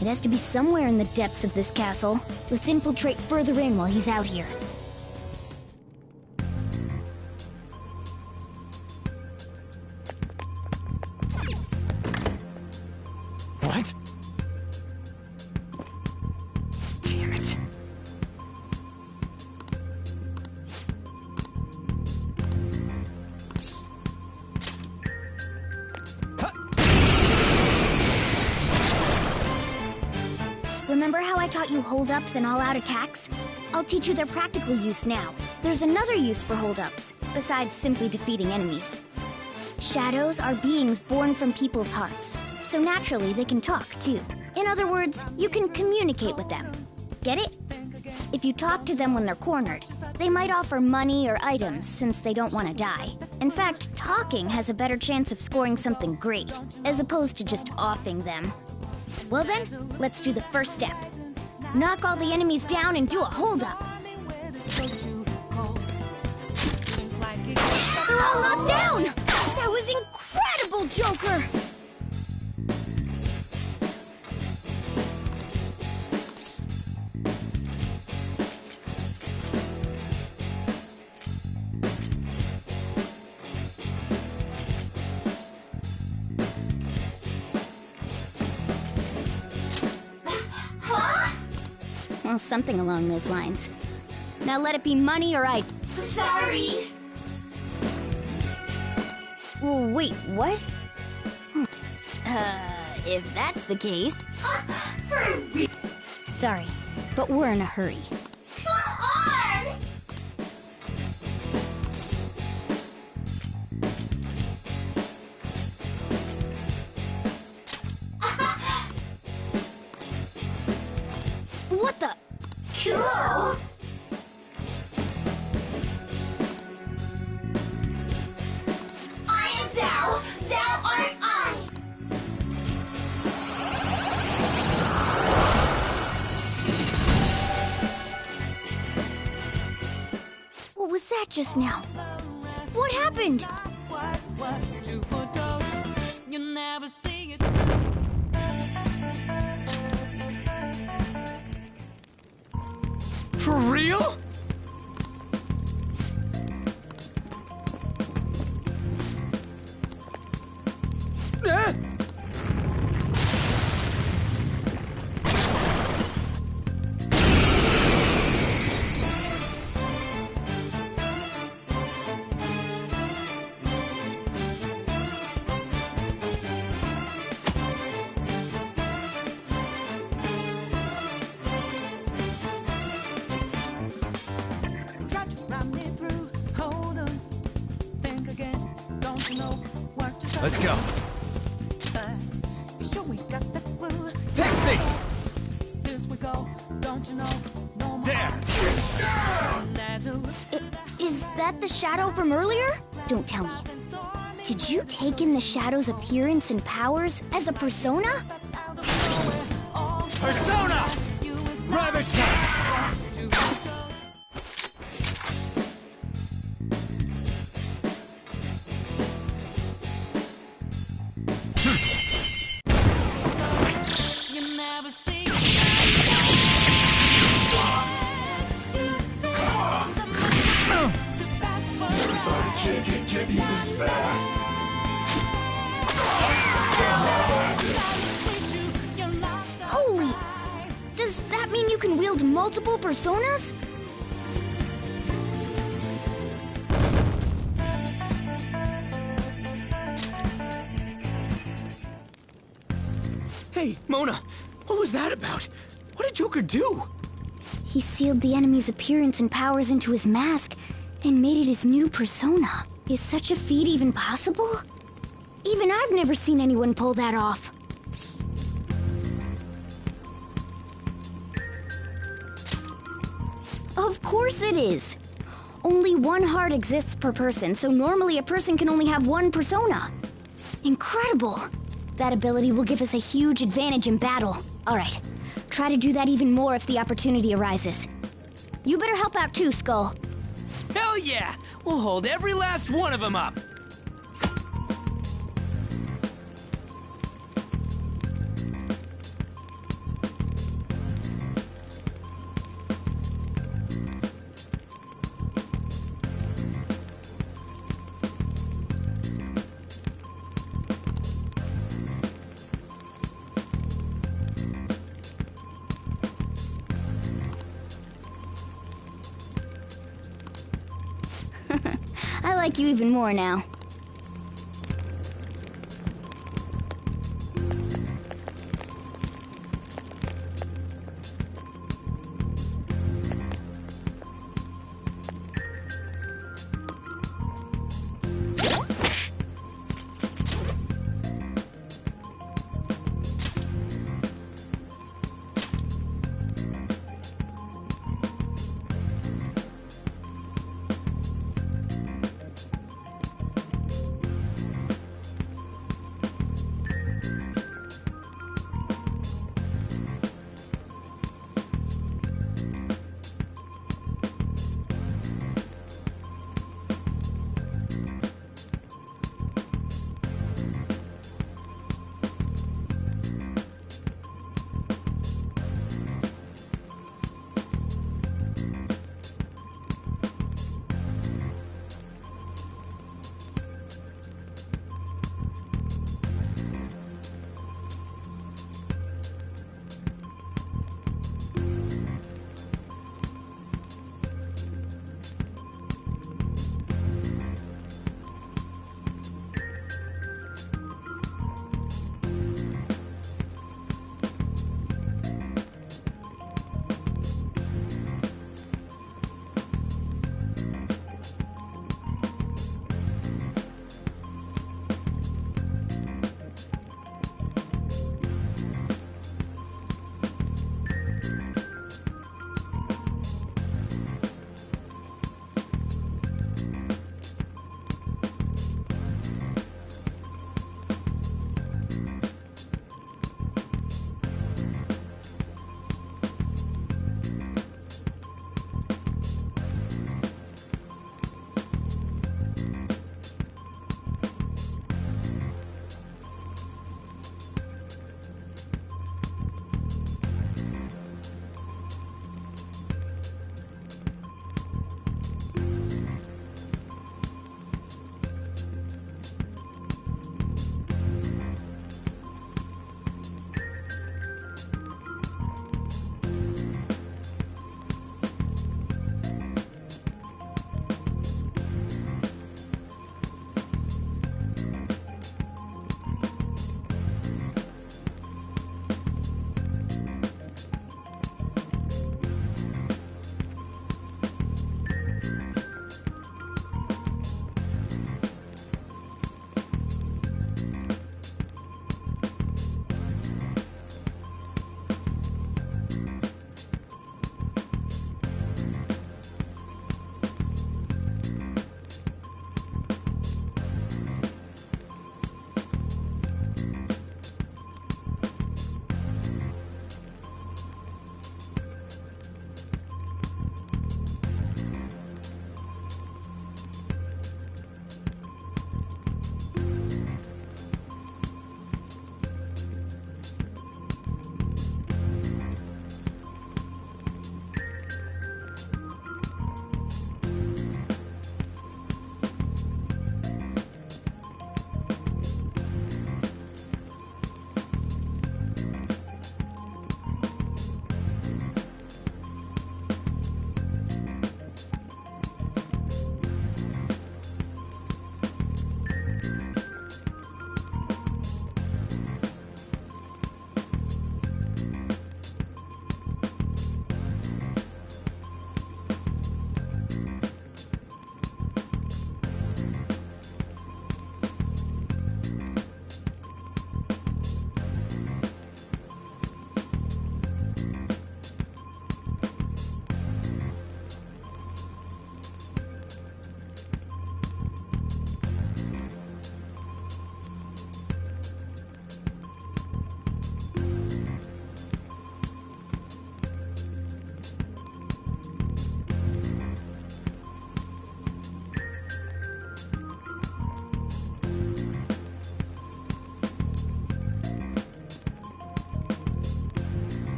It has to be somewhere in the depths of this castle. Let's infiltrate further in while he's out here. Remember how I taught you hold-ups and all-out attacks? I'll teach you their practical use now. There's another use for hold-ups, besides simply defeating enemies. Shadows are beings born from people's hearts, so naturally they can talk, too. In other words, you can communicate with them. Get it? If you talk to them when they're cornered, they might offer money or items since they don't want to die. In fact, talking has a better chance of scoring something great, as opposed to just offing them. Well then, let's do the first step. Knock all the enemies down and do a hold-up. They're all knocked down! That was incredible, Joker! Well, something along those lines. Now let it be money or I... Sorry! Well, wait, what? If that's the case... Sorry, but we're in a hurry. Come on! What the... Cool! I am thou, thou art I! What was that just now? What happened? For real? Let's go. Pixie! There! Is that the shadow from earlier? Don't tell me. Did you take in the shadow's appearance and powers as a persona? Persona! Rabbit time! Holy! Does that mean you can wield multiple personas? Hey, Mona, what was that about? What did Joker do? He sealed the enemy's appearance and powers into his mask and made it his new persona. Is such a feat even possible? Even I've never seen anyone pull that off. Of course it is. Only one heart exists per person, so normally a person can only have one persona. Incredible! That ability will give us a huge advantage in battle. Alright, try to do that even more if the opportunity arises. You better help out too, Skull. Hell yeah! We'll hold every last one of them up! I like you even more now.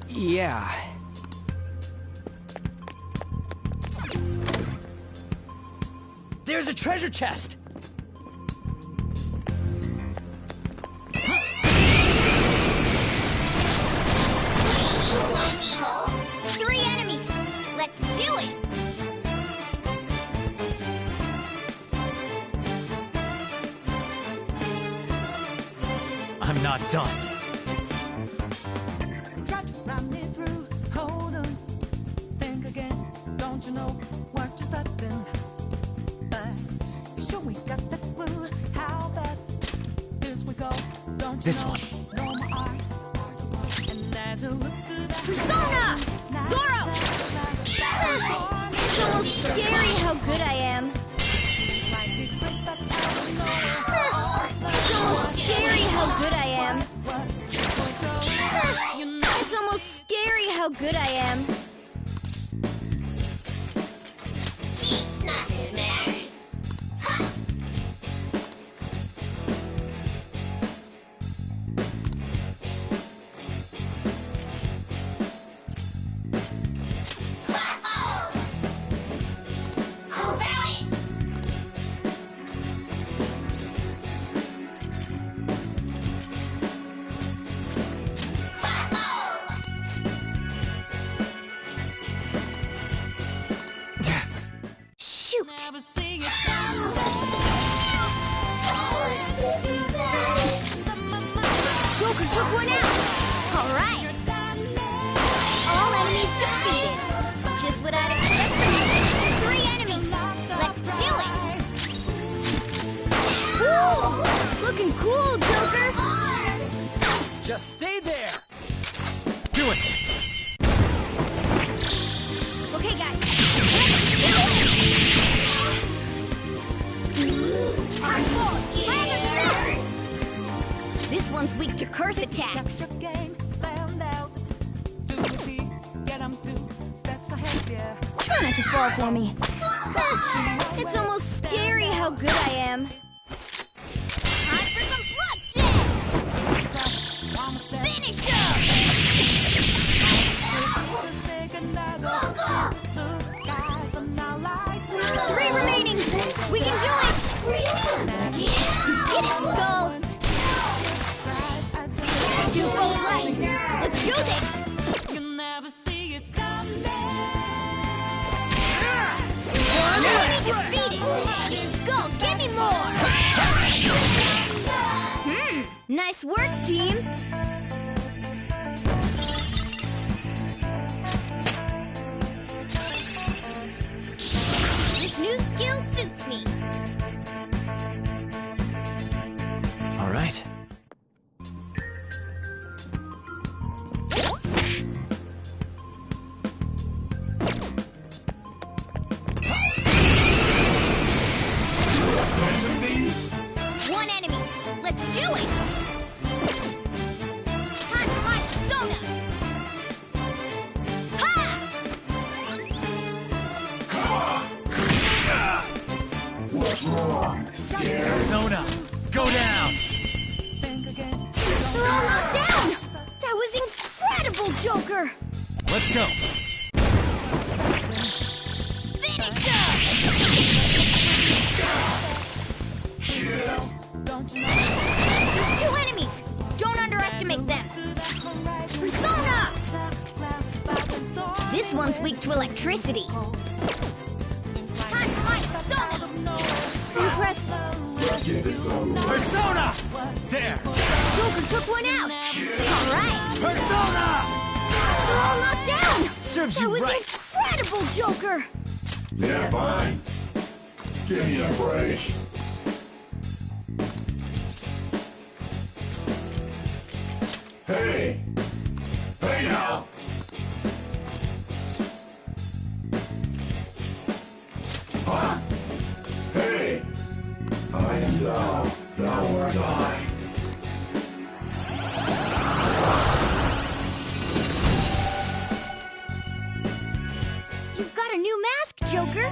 Yeah. There's a treasure chest! 3 enemies! Let's do it! I'm not done. This one. Persona! Zoro! It's almost scary how good I am. It's almost scary how good I am. It's almost scary how good I am. Joker took one out! Alright! All enemies defeated! Just what I'd expect from 3 enemies! Let's do it! Woo! Looking cool, Joker! Just stay there! Do it! Okay, guys, let's do it! This one's weak to curse attacks. Try not to fall for me. It's almost scary how good I am. Time for some bloodshed! Finish up! 3 remaining! We can do it! Get it, Skull! 2 foes left! Let's do this! Enemy defeated! Skull, give me more! Nice work, team! This new skill suits me. All right. One enemy. Let's do it! Time for my persona! Ha! What's wrong? Scared? Persona, go down! They're all knocked down! That was incredible, Joker! Let's go! Finish up! There's 2 enemies! Don't underestimate them! Persona! This one's weak to electricity. Time for my persona! Impressive. Persona! There! Joker took one out! Alright! Persona! They're all knocked down! Serves That you was right! incredible, Joker! Yeah, fine. Give me a break. Hey! Hey now! Huh? Hey! I am thou, thou art I. You've got a new mask, Joker!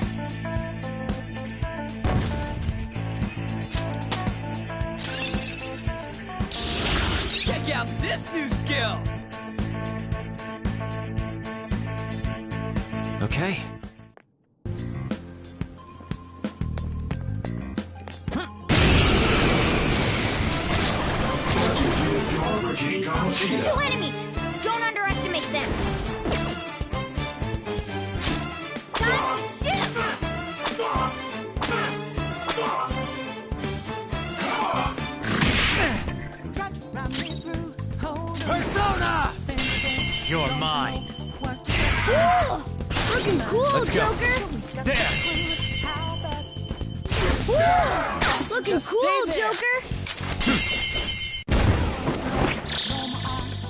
Check out this new skill! Okay. Two enemies! Don't underestimate them! Time to shoot! Persona! You're mine. Cool! Looking cool, Let's go. Joker! There! Woo! Looking Just cool, stay there. Joker!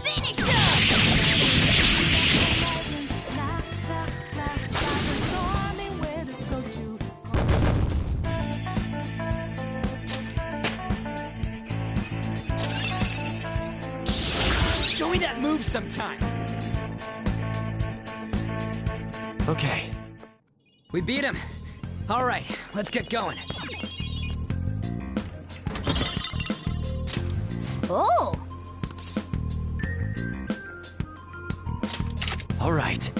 Finish him! Show me that move sometime. Okay. We beat him. All right, let's get going. Oh! All right.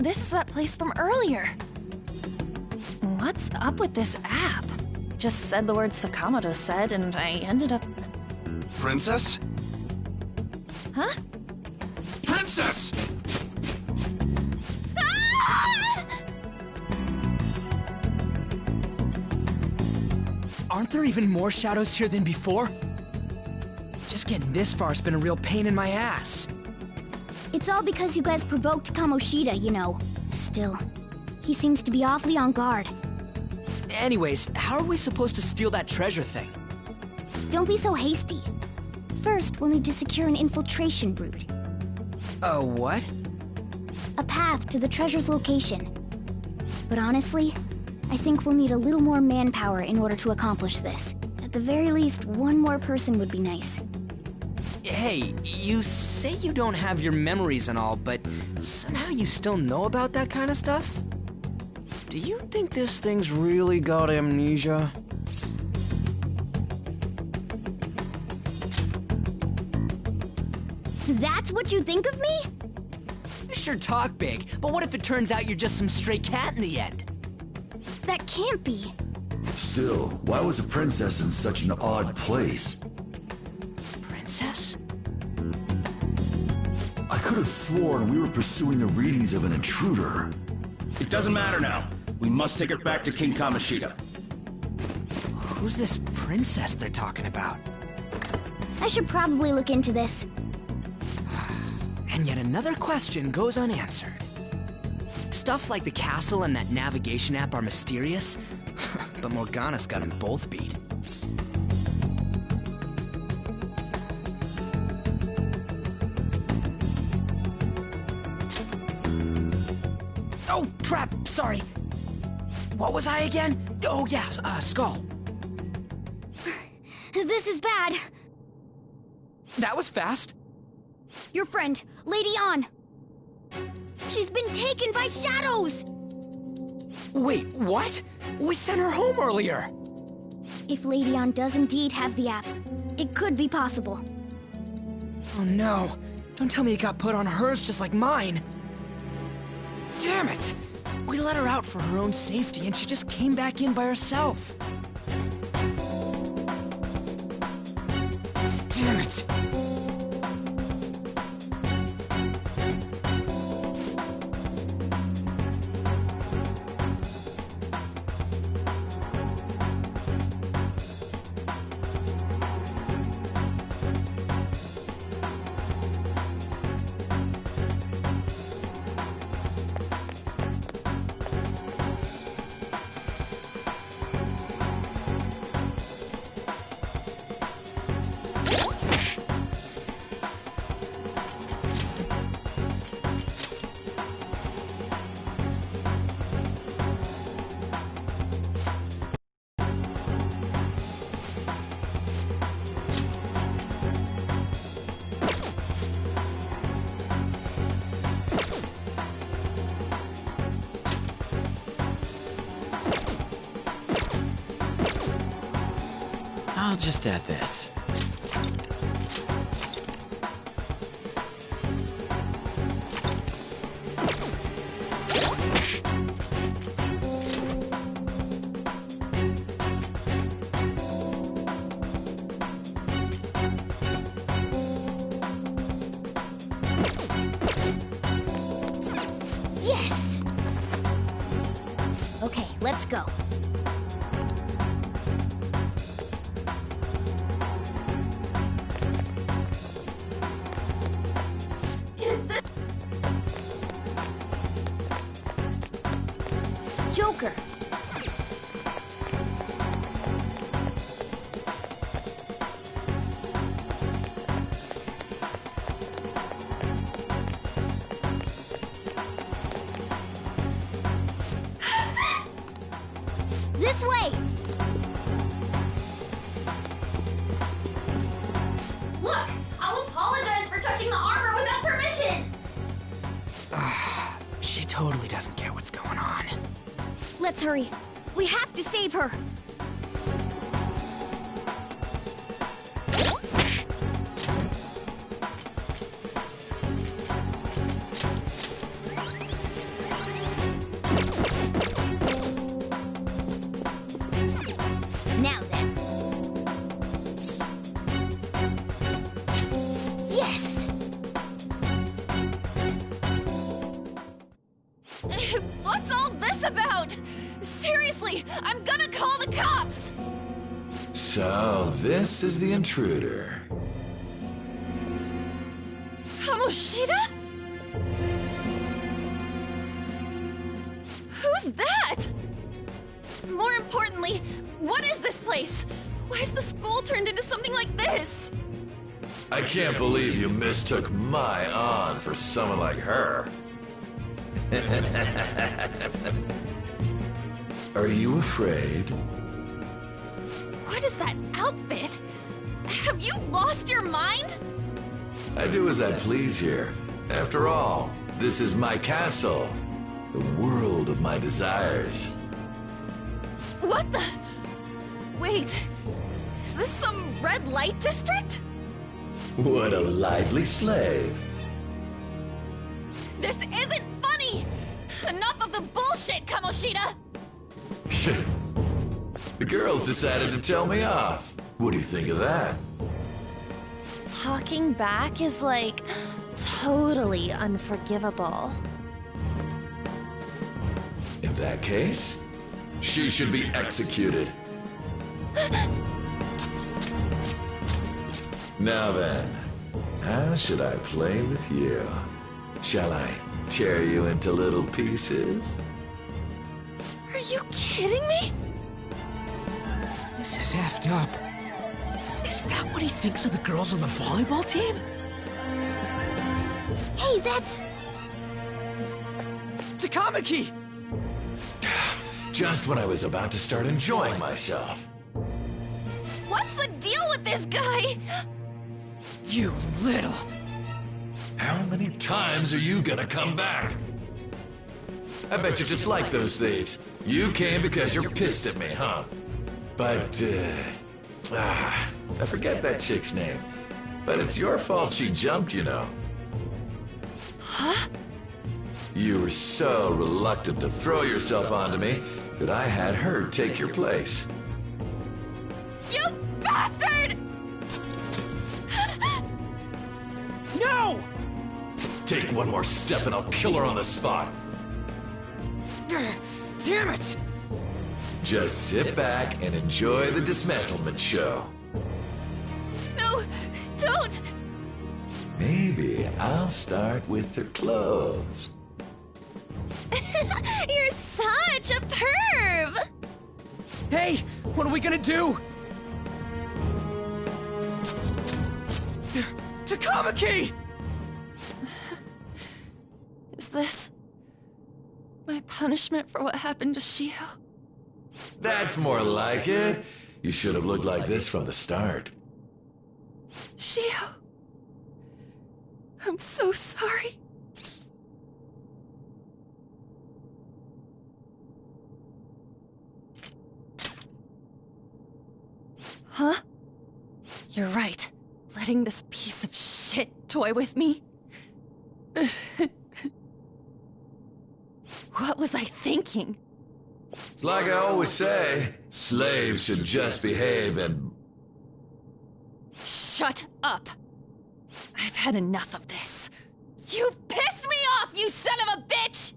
This is that place from earlier. What's up with this app? Just said the word Sakamoto said, and I ended up... Princess? Huh? Princess! Aren't there even more shadows here than before? Just getting this far has been a real pain in my ass. It's all because you guys provoked Kamoshida, you know. Still, he seems to be awfully on guard. Anyways, how are we supposed to steal that treasure thing? Don't be so hasty. First, we'll need to secure an infiltration route. A what? A path to the treasure's location. But honestly, I think we'll need a little more manpower in order to accomplish this. At the very least, one more person would be nice. Hey, you say you don't have your memories and all, but somehow you still know about that kind of stuff? Do you think this thing's really got amnesia? That's what you think of me? You sure talk big, but what if it turns out you're just some stray cat in the end? That can't be. Still, why was a princess in such an odd place? Princess? I could have sworn we were pursuing the readings of an intruder. It doesn't matter now. We must take her back to King Kamoshida. Who's this princess they're talking about? I should probably look into this. And yet another question goes unanswered. Stuff like the castle and that navigation app are mysterious, but Morgana's got them both beat. Oh, crap, sorry. What was I again? Oh, yeah, Skull. This is bad. That was fast. Your friend, Lady An. She's been taken by shadows! Wait, what? We sent her home earlier. If Lady An does indeed have the app, it could be possible. Oh no. Don't tell me it got put on hers just like mine. Damn it! We let her out for her own safety and she just came back in by herself. Damn it! I'll just add this. Yes! Okay, let's go. Joker. This way! Look! I'll apologize for touching the armor without permission! She totally doesn't get what's going on. Let's hurry. We have to save her. I'm gonna call the cops! So, this is the intruder. Kamoshida? Who's that? More importantly, what is this place? Why is the school turned into something like this? I can't believe you mistook my An for someone like her. Are you afraid? What is that outfit? Have you lost your mind? I do as I please here. After all, this is my castle. The world of my desires. What the? Wait, is this some red light district? What a lively slave. This isn't funny! Enough of the bullshit, Kamoshida! The girls decided to tell me off. What do you think of that? Talking back is like totally unforgivable. In that case, she should be executed. Now then, how should I play with you? Shall I tear you into little pieces? Are you kidding me? This is effed up. Is that what he thinks of the girls on the volleyball team? Hey, that's... Takamaki! Just when I was about to start enjoying myself. What's the deal with this guy? You little... How many times are you gonna come back? I bet you just like those thieves. You came because you're pissed at me, huh? But, I forget that chick's name. But it's your fault she jumped, you know. Huh? You were so reluctant to throw yourself onto me that I had her take your place. You bastard! No! Take one more step and I'll kill her on the spot. Damn it! Just sit back and enjoy the dismantlement show. No, don't! Maybe I'll start with her clothes. You're such a perv! Hey, what are we gonna do? Takamaki! Is this my punishment for what happened to Shio? That's more like it. You should have looked like this from the start. Shio, I'm so sorry. Huh? You're right. Letting this piece of shit toy with me? What was I thinking? It's like I always say, slaves should just behave and... Shut up! I've had enough of this. You've pissed me off, you son of a bitch!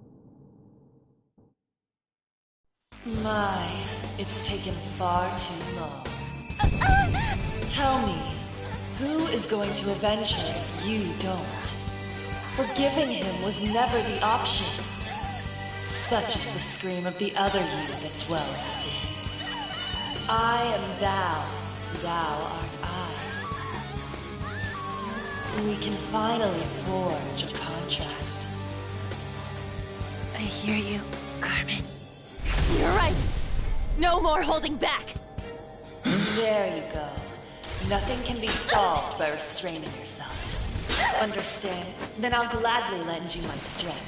My, it's taken far too long. Tell me, who is going to avenge her if you don't? Forgiving him was never the option. Such is the scream of the other you that dwells within. I am thou, thou art I. We can finally forge a contract. I hear you, Carmen. You're right! No more holding back! There you go. Nothing can be solved by restraining yourself. Understand? Then I'll gladly lend you my strength.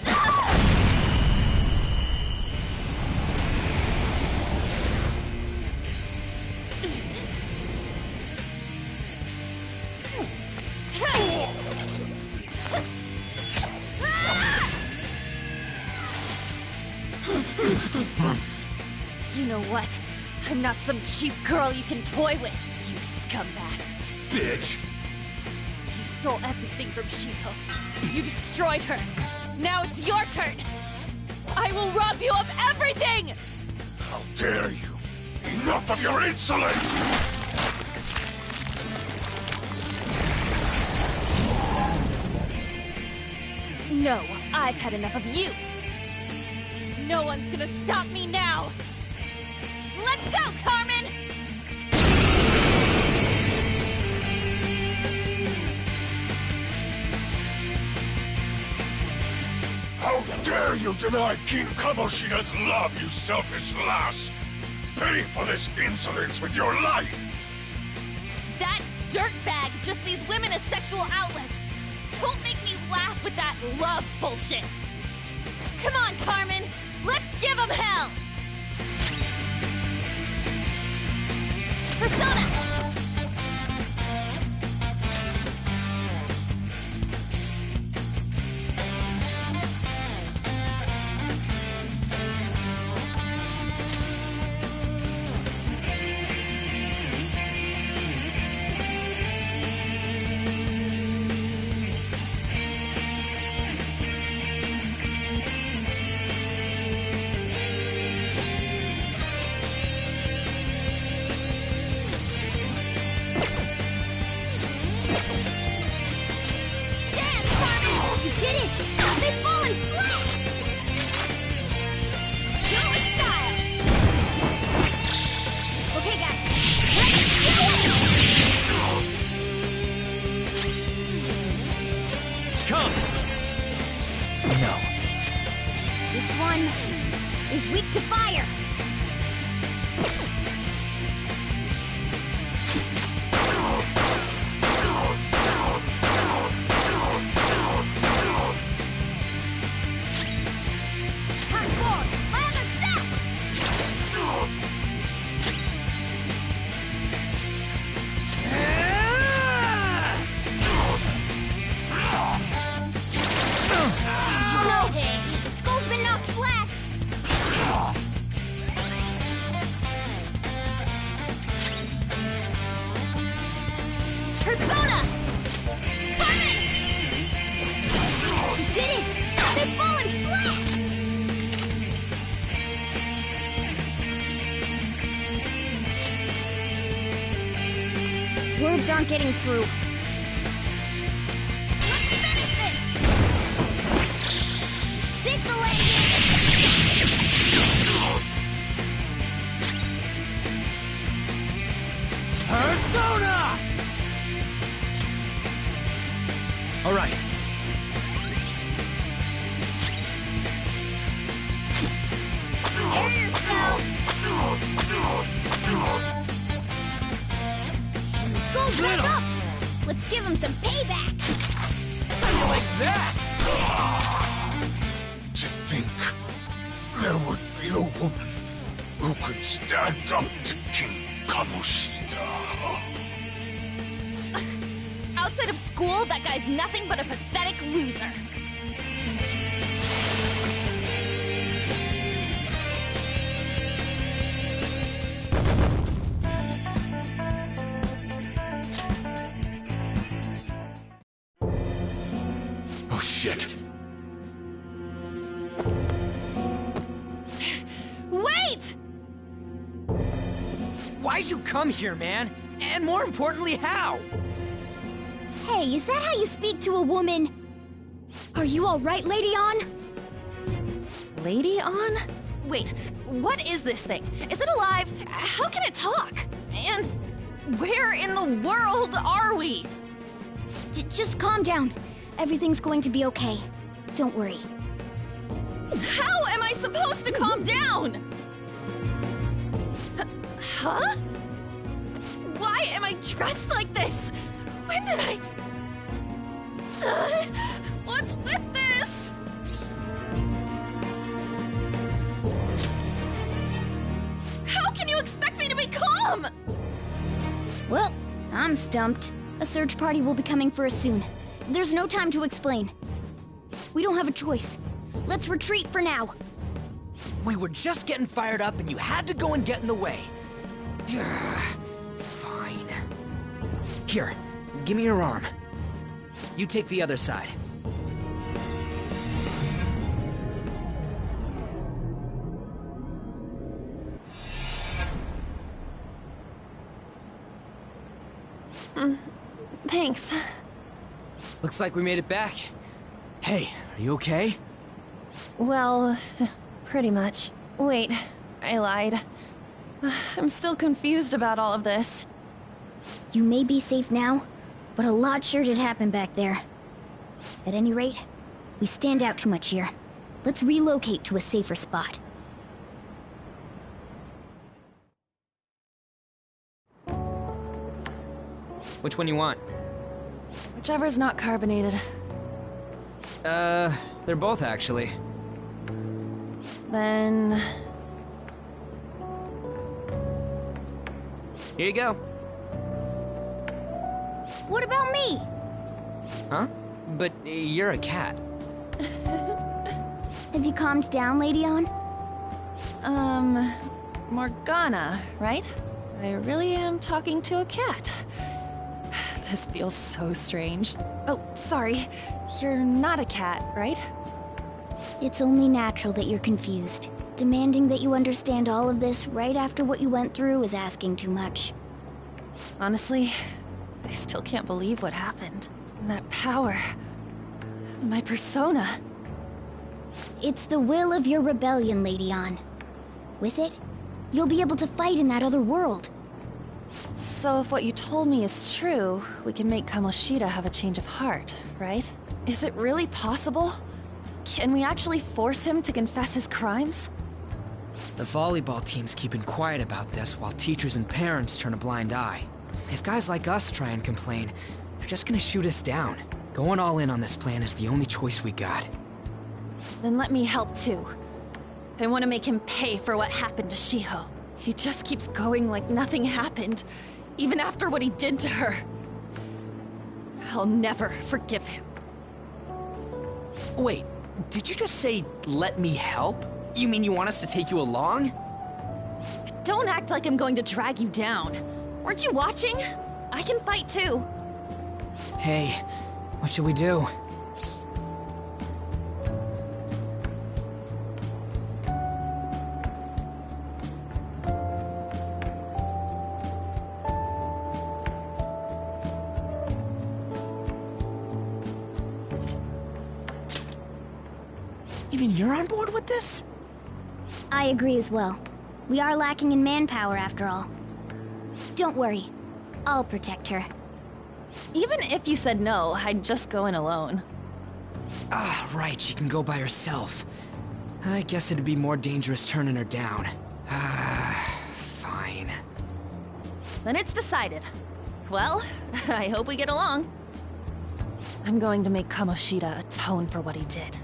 You know what? I'm not some cheap girl you can toy with, you scumbag. Bitch! You stole everything from Shiko. You destroyed her. Now it's your turn. I will rob you of everything! How dare you! Enough of your insolence! No, I've had enough of you! No one's gonna stop me now! Let's go, Carmen! How dare you deny King Kamoshida's love, you selfish lass! Pay for this insolence with your life! That dirtbag just sees women as sexual outlets! Don't make me laugh with that love bullshit! Come on, Carmen! Let's give him hell! Persona! Is weak to fire! Time forward! My other step! No! Skull's been knocked flat! Persona! Carmen! You did it! They've fallen flat! Words aren't getting through. Let's finish this! This'll end it! Persona! All right. Air yourself! Skull's back up! Let's give him some payback! Like that! To think there would be a woman who could stand up to King Kamoshida. Outside of school, that guy's nothing but a pathetic loser. Oh shit! Wait! Why'd you come here, man? And more importantly, how? Hey, is that how you speak to a woman? Are you all right, Lady On? Lady On? Wait, what is this thing? Is it alive? How can it talk? And where in the world are we? Just calm down. Everything's going to be okay. Don't worry. How am I supposed to calm down? Huh? Why am I dressed like this? When did I... what's with this? How can you expect me to be calm? Well, I'm stumped. A search party will be coming for us soon. There's no time to explain. We don't have a choice. Let's retreat for now. We were just getting fired up and you had to go and get in the way. Fine. Here, give me your arm. You take the other side. Thanks. Looks like we made it back. Hey, are you okay? Well, pretty much. Wait, I lied. I'm still confused about all of this. You may be safe now, but a lot sure did happen back there. At any rate, we stand out too much here. Let's relocate to a safer spot. Which one you want? Whichever's not carbonated. They're both actually. Then... Here you go. What about me? Huh? But you're a cat. Have you calmed down, Lady On? Morgana, right? I really am talking to a cat. This feels so strange. Oh, sorry. You're not a cat, right? It's only natural that you're confused. Demanding that you understand all of this right after what you went through is asking too much. Honestly, I still can't believe what happened. That power. My persona. It's the will of your rebellion, Lady On. With it, you'll be able to fight in that other world. So if what you told me is true, we can make Kamoshida have a change of heart, right? Is it really possible? Can we actually force him to confess his crimes? The volleyball team's keeping quiet about this while teachers and parents turn a blind eye. If guys like us try and complain, they're just gonna shoot us down. Going all in on this plan is the only choice we got. Then let me help too. I want to make him pay for what happened to Shiho. He just keeps going like nothing happened, even after what he did to her. I'll never forgive him. Wait, did you just say, let me help? You mean you want us to take you along? Don't act like I'm going to drag you down. Weren't you watching? I can fight too. Hey, what should we do? You mean you're on board with this? I agree as well. We are lacking in manpower after all. Don't worry. I'll protect her. Even if you said no, I'd just go in alone. Ah, right, she can go by herself. I guess it'd be more dangerous turning her down. Ah, fine. Then it's decided. Well, I hope we get along. I'm going to make Kamoshida atone for what he did.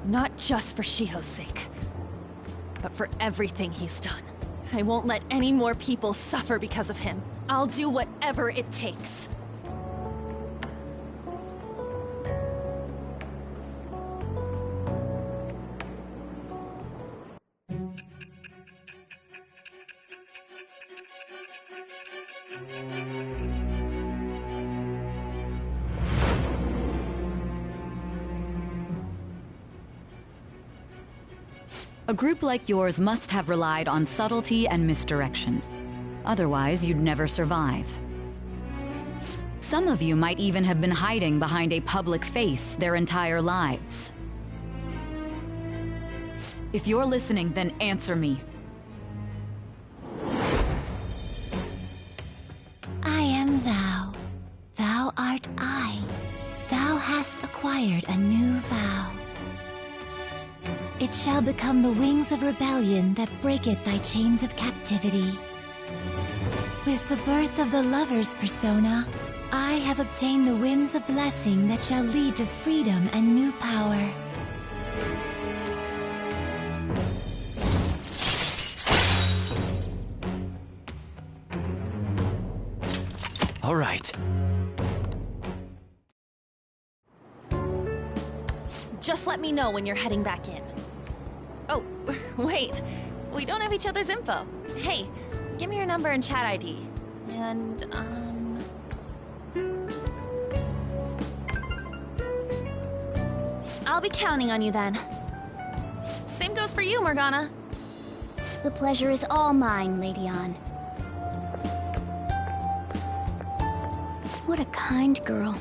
Not just for Shiho's sake, but for everything he's done. I won't let any more people suffer because of him. I'll do whatever it takes. A group like yours must have relied on subtlety and misdirection. Otherwise, you'd never survive. Some of you might even have been hiding behind a public face their entire lives. If you're listening, then answer me. I am thou. Thou art I. Thou hast acquired a new vow. It shall become the wings of rebellion that breaketh thy chains of captivity. With the birth of the lover's persona, I have obtained the winds of blessing that shall lead to freedom and new power. All right. Just let me know when you're heading back in. Oh, wait. We don't have each other's info. Hey, give me your number and chat ID. And, I'll be counting on you then. Same goes for you, Morgana. The pleasure is all mine, Lady On. What a kind girl.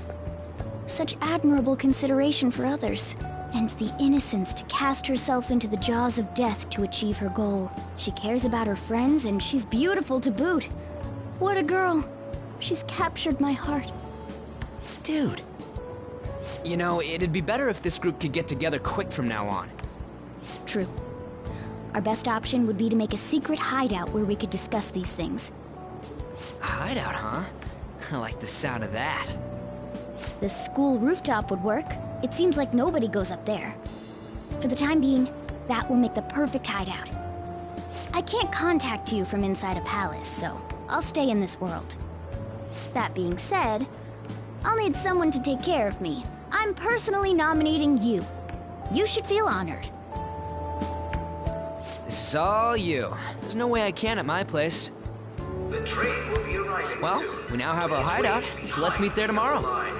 Such admirable consideration for others. And the innocence to cast herself into the jaws of death to achieve her goal. She cares about her friends, and she's beautiful to boot. What a girl. She's captured my heart. Dude. You know, it'd be better if this group could get together quick from now on. True. Our best option would be to make a secret hideout where we could discuss these things. A hideout, huh? I like the sound of that. The school rooftop would work. It seems like nobody goes up there. For the time being, that will make the perfect hideout. I can't contact you from inside a palace, so I'll stay in this world. That being said, I'll need someone to take care of me. I'm personally nominating you. You should feel honored. This is all you. There's no way I can at my place. The train will be arriving Well, soon. we now have our hideout, so let's meet there tomorrow.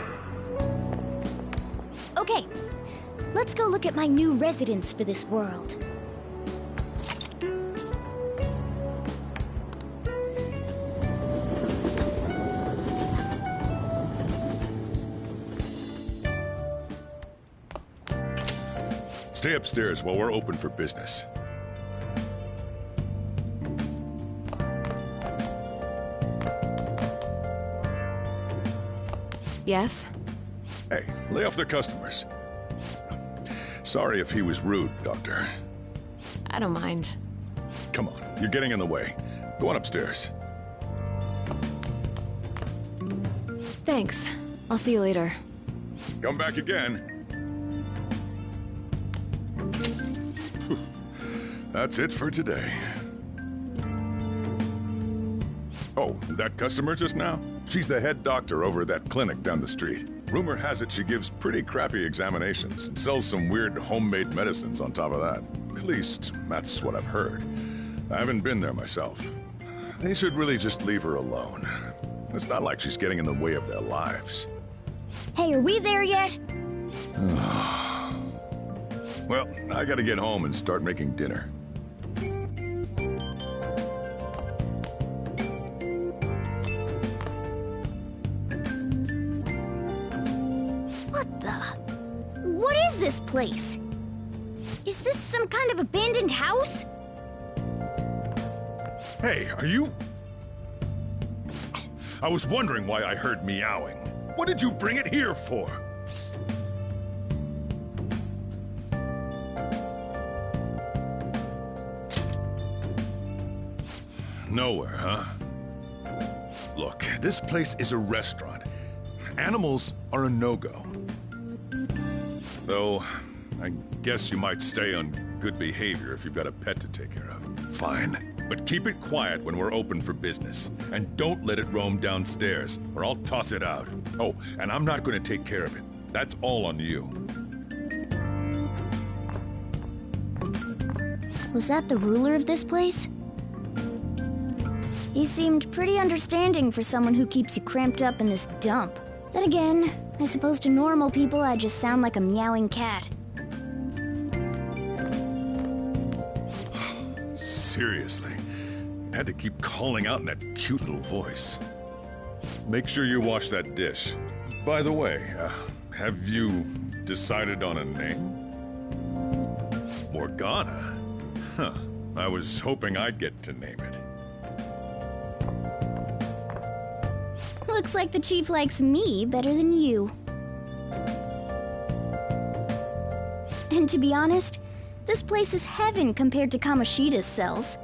Okay, let's go look at my new residence for this world. Stay upstairs while we're open for business. Yes? Hey, lay off the customers. Sorry if he was rude, Doctor. I don't mind. Come on, you're getting in the way. Go on upstairs. Thanks. I'll see you later. Come back again. That's it for today. Oh, that customer just now? She's the head doctor over at that clinic down the street. Rumor has it she gives pretty crappy examinations and sells some weird homemade medicines on top of that. At least, that's what I've heard. I haven't been there myself. They should really just leave her alone. It's not like she's getting in the way of their lives. Hey, are we there yet? Well, I gotta get home and start making dinner. What is this place? Is this some kind of abandoned house? Hey, are you... I was wondering why I heard meowing. What did you bring it here for? Nowhere, huh? Look, this place is a restaurant. Animals are a no-go. Though, I guess you might stay on good behavior if you've got a pet to take care of. Fine. But keep it quiet when we're open for business. And don't let it roam downstairs, or I'll toss it out. Oh, and I'm not going to take care of it. That's all on you. Was that the ruler of this place? He seemed pretty understanding for someone who keeps you cramped up in this dump. Then again, I suppose to normal people I just sound like a meowing cat. Seriously, I had to keep calling out in that cute little voice. Make sure you wash that dish. By the way, have you decided on a name? Morgana? Huh. I was hoping I'd get to name it. Looks like the chief likes me better than you. And to be honest, this place is heaven compared to Kamoshida's cells.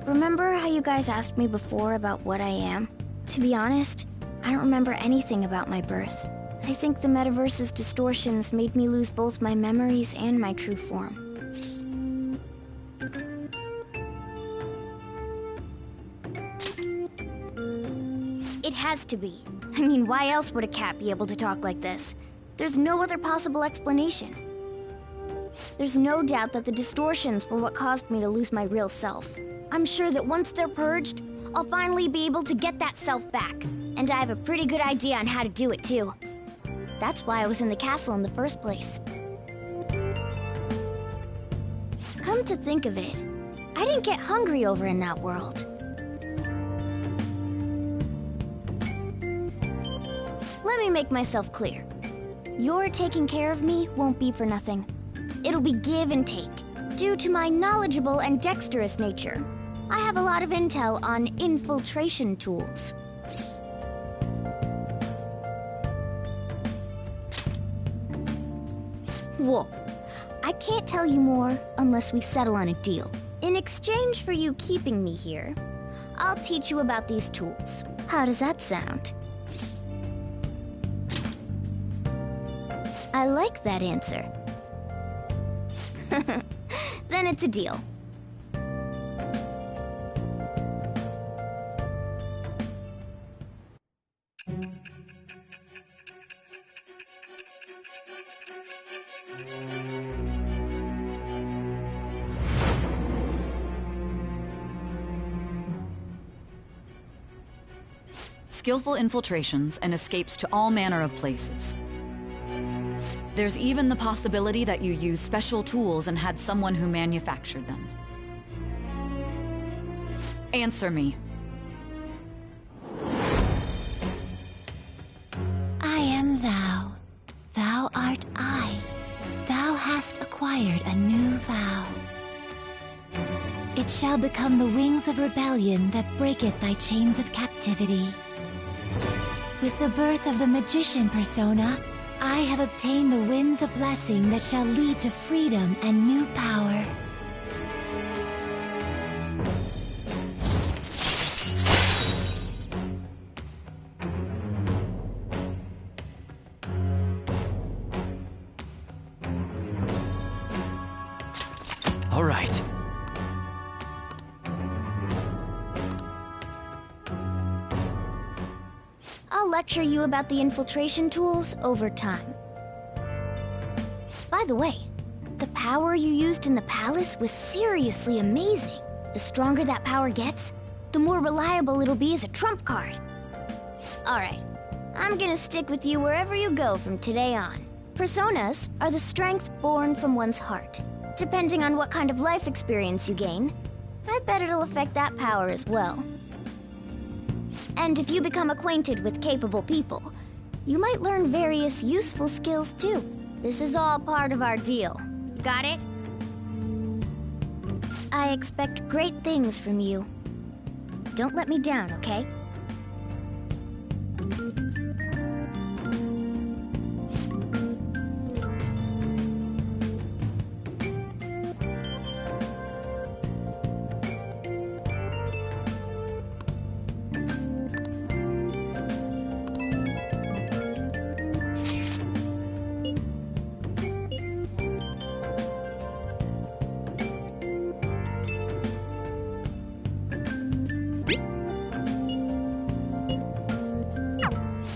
Remember how you guys asked me before about what I am? To be honest, I don't remember anything about my birth. I think the metaverse's distortions made me lose both my memories and my true form. It has to be. I mean, why else would a cat be able to talk like this? There's no other possible explanation. There's no doubt that the distortions were what caused me to lose my real self. I'm sure that once they're purged, I'll finally be able to get that self back. And I have a pretty good idea on how to do it, too. That's why I was in the castle in the first place. Come to think of it, I didn't get hungry over in that world. make myself clear. Your taking care of me won't be for nothing. It'll be give and take. Due to my knowledgeable and dexterous nature, I have a lot of intel on infiltration tools. Whoa. I can't tell you more unless we settle on a deal. In exchange for you keeping me here, I'll teach you about these tools. How does that sound? I like that answer. Then it's a deal. Skillful infiltrations and escapes to all manner of places. There's even the possibility that you use special tools and had someone who manufactured them. Answer me. I am thou. Thou art I. Thou hast acquired a new vow. It shall become the wings of rebellion that breaketh thy chains of captivity. With the birth of the magician persona, I have obtained the winds of blessing that shall lead to freedom and new power. All right. I'll lecture you about the infiltration tools over time. By the way, the power you used in the palace was seriously amazing. The stronger that power gets, the more reliable it'll be as a trump card. Alright, I'm gonna stick with you wherever you go from today on. Personas are the strength born from one's heart. Depending on what kind of life experience you gain, I bet it'll affect that power as well. And if you become acquainted with capable people, you might learn various useful skills too. This is all part of our deal. Got it? I expect great things from you. Don't let me down, okay?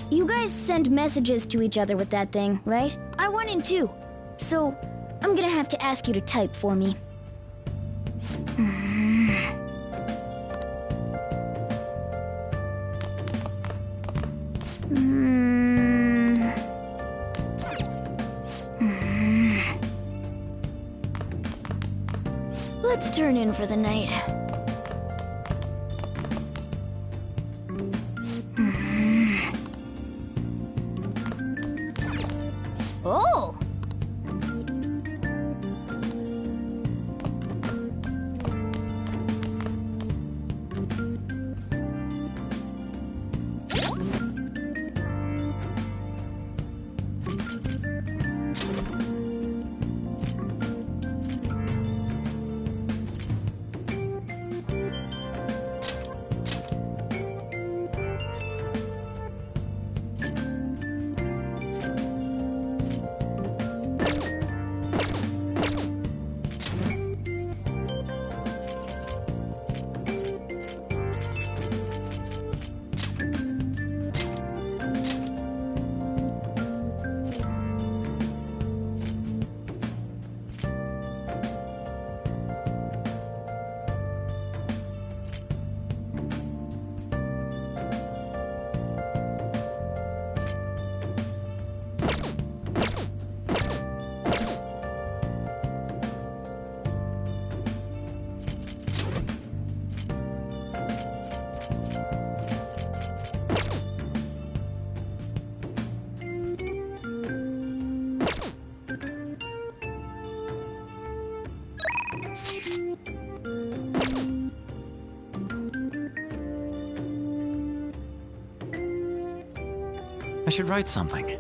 You guys send messages to each other with that thing, right? I want in too. So, I'm gonna have to ask you to type for me. Let's turn in for the night. Oh! I should write something.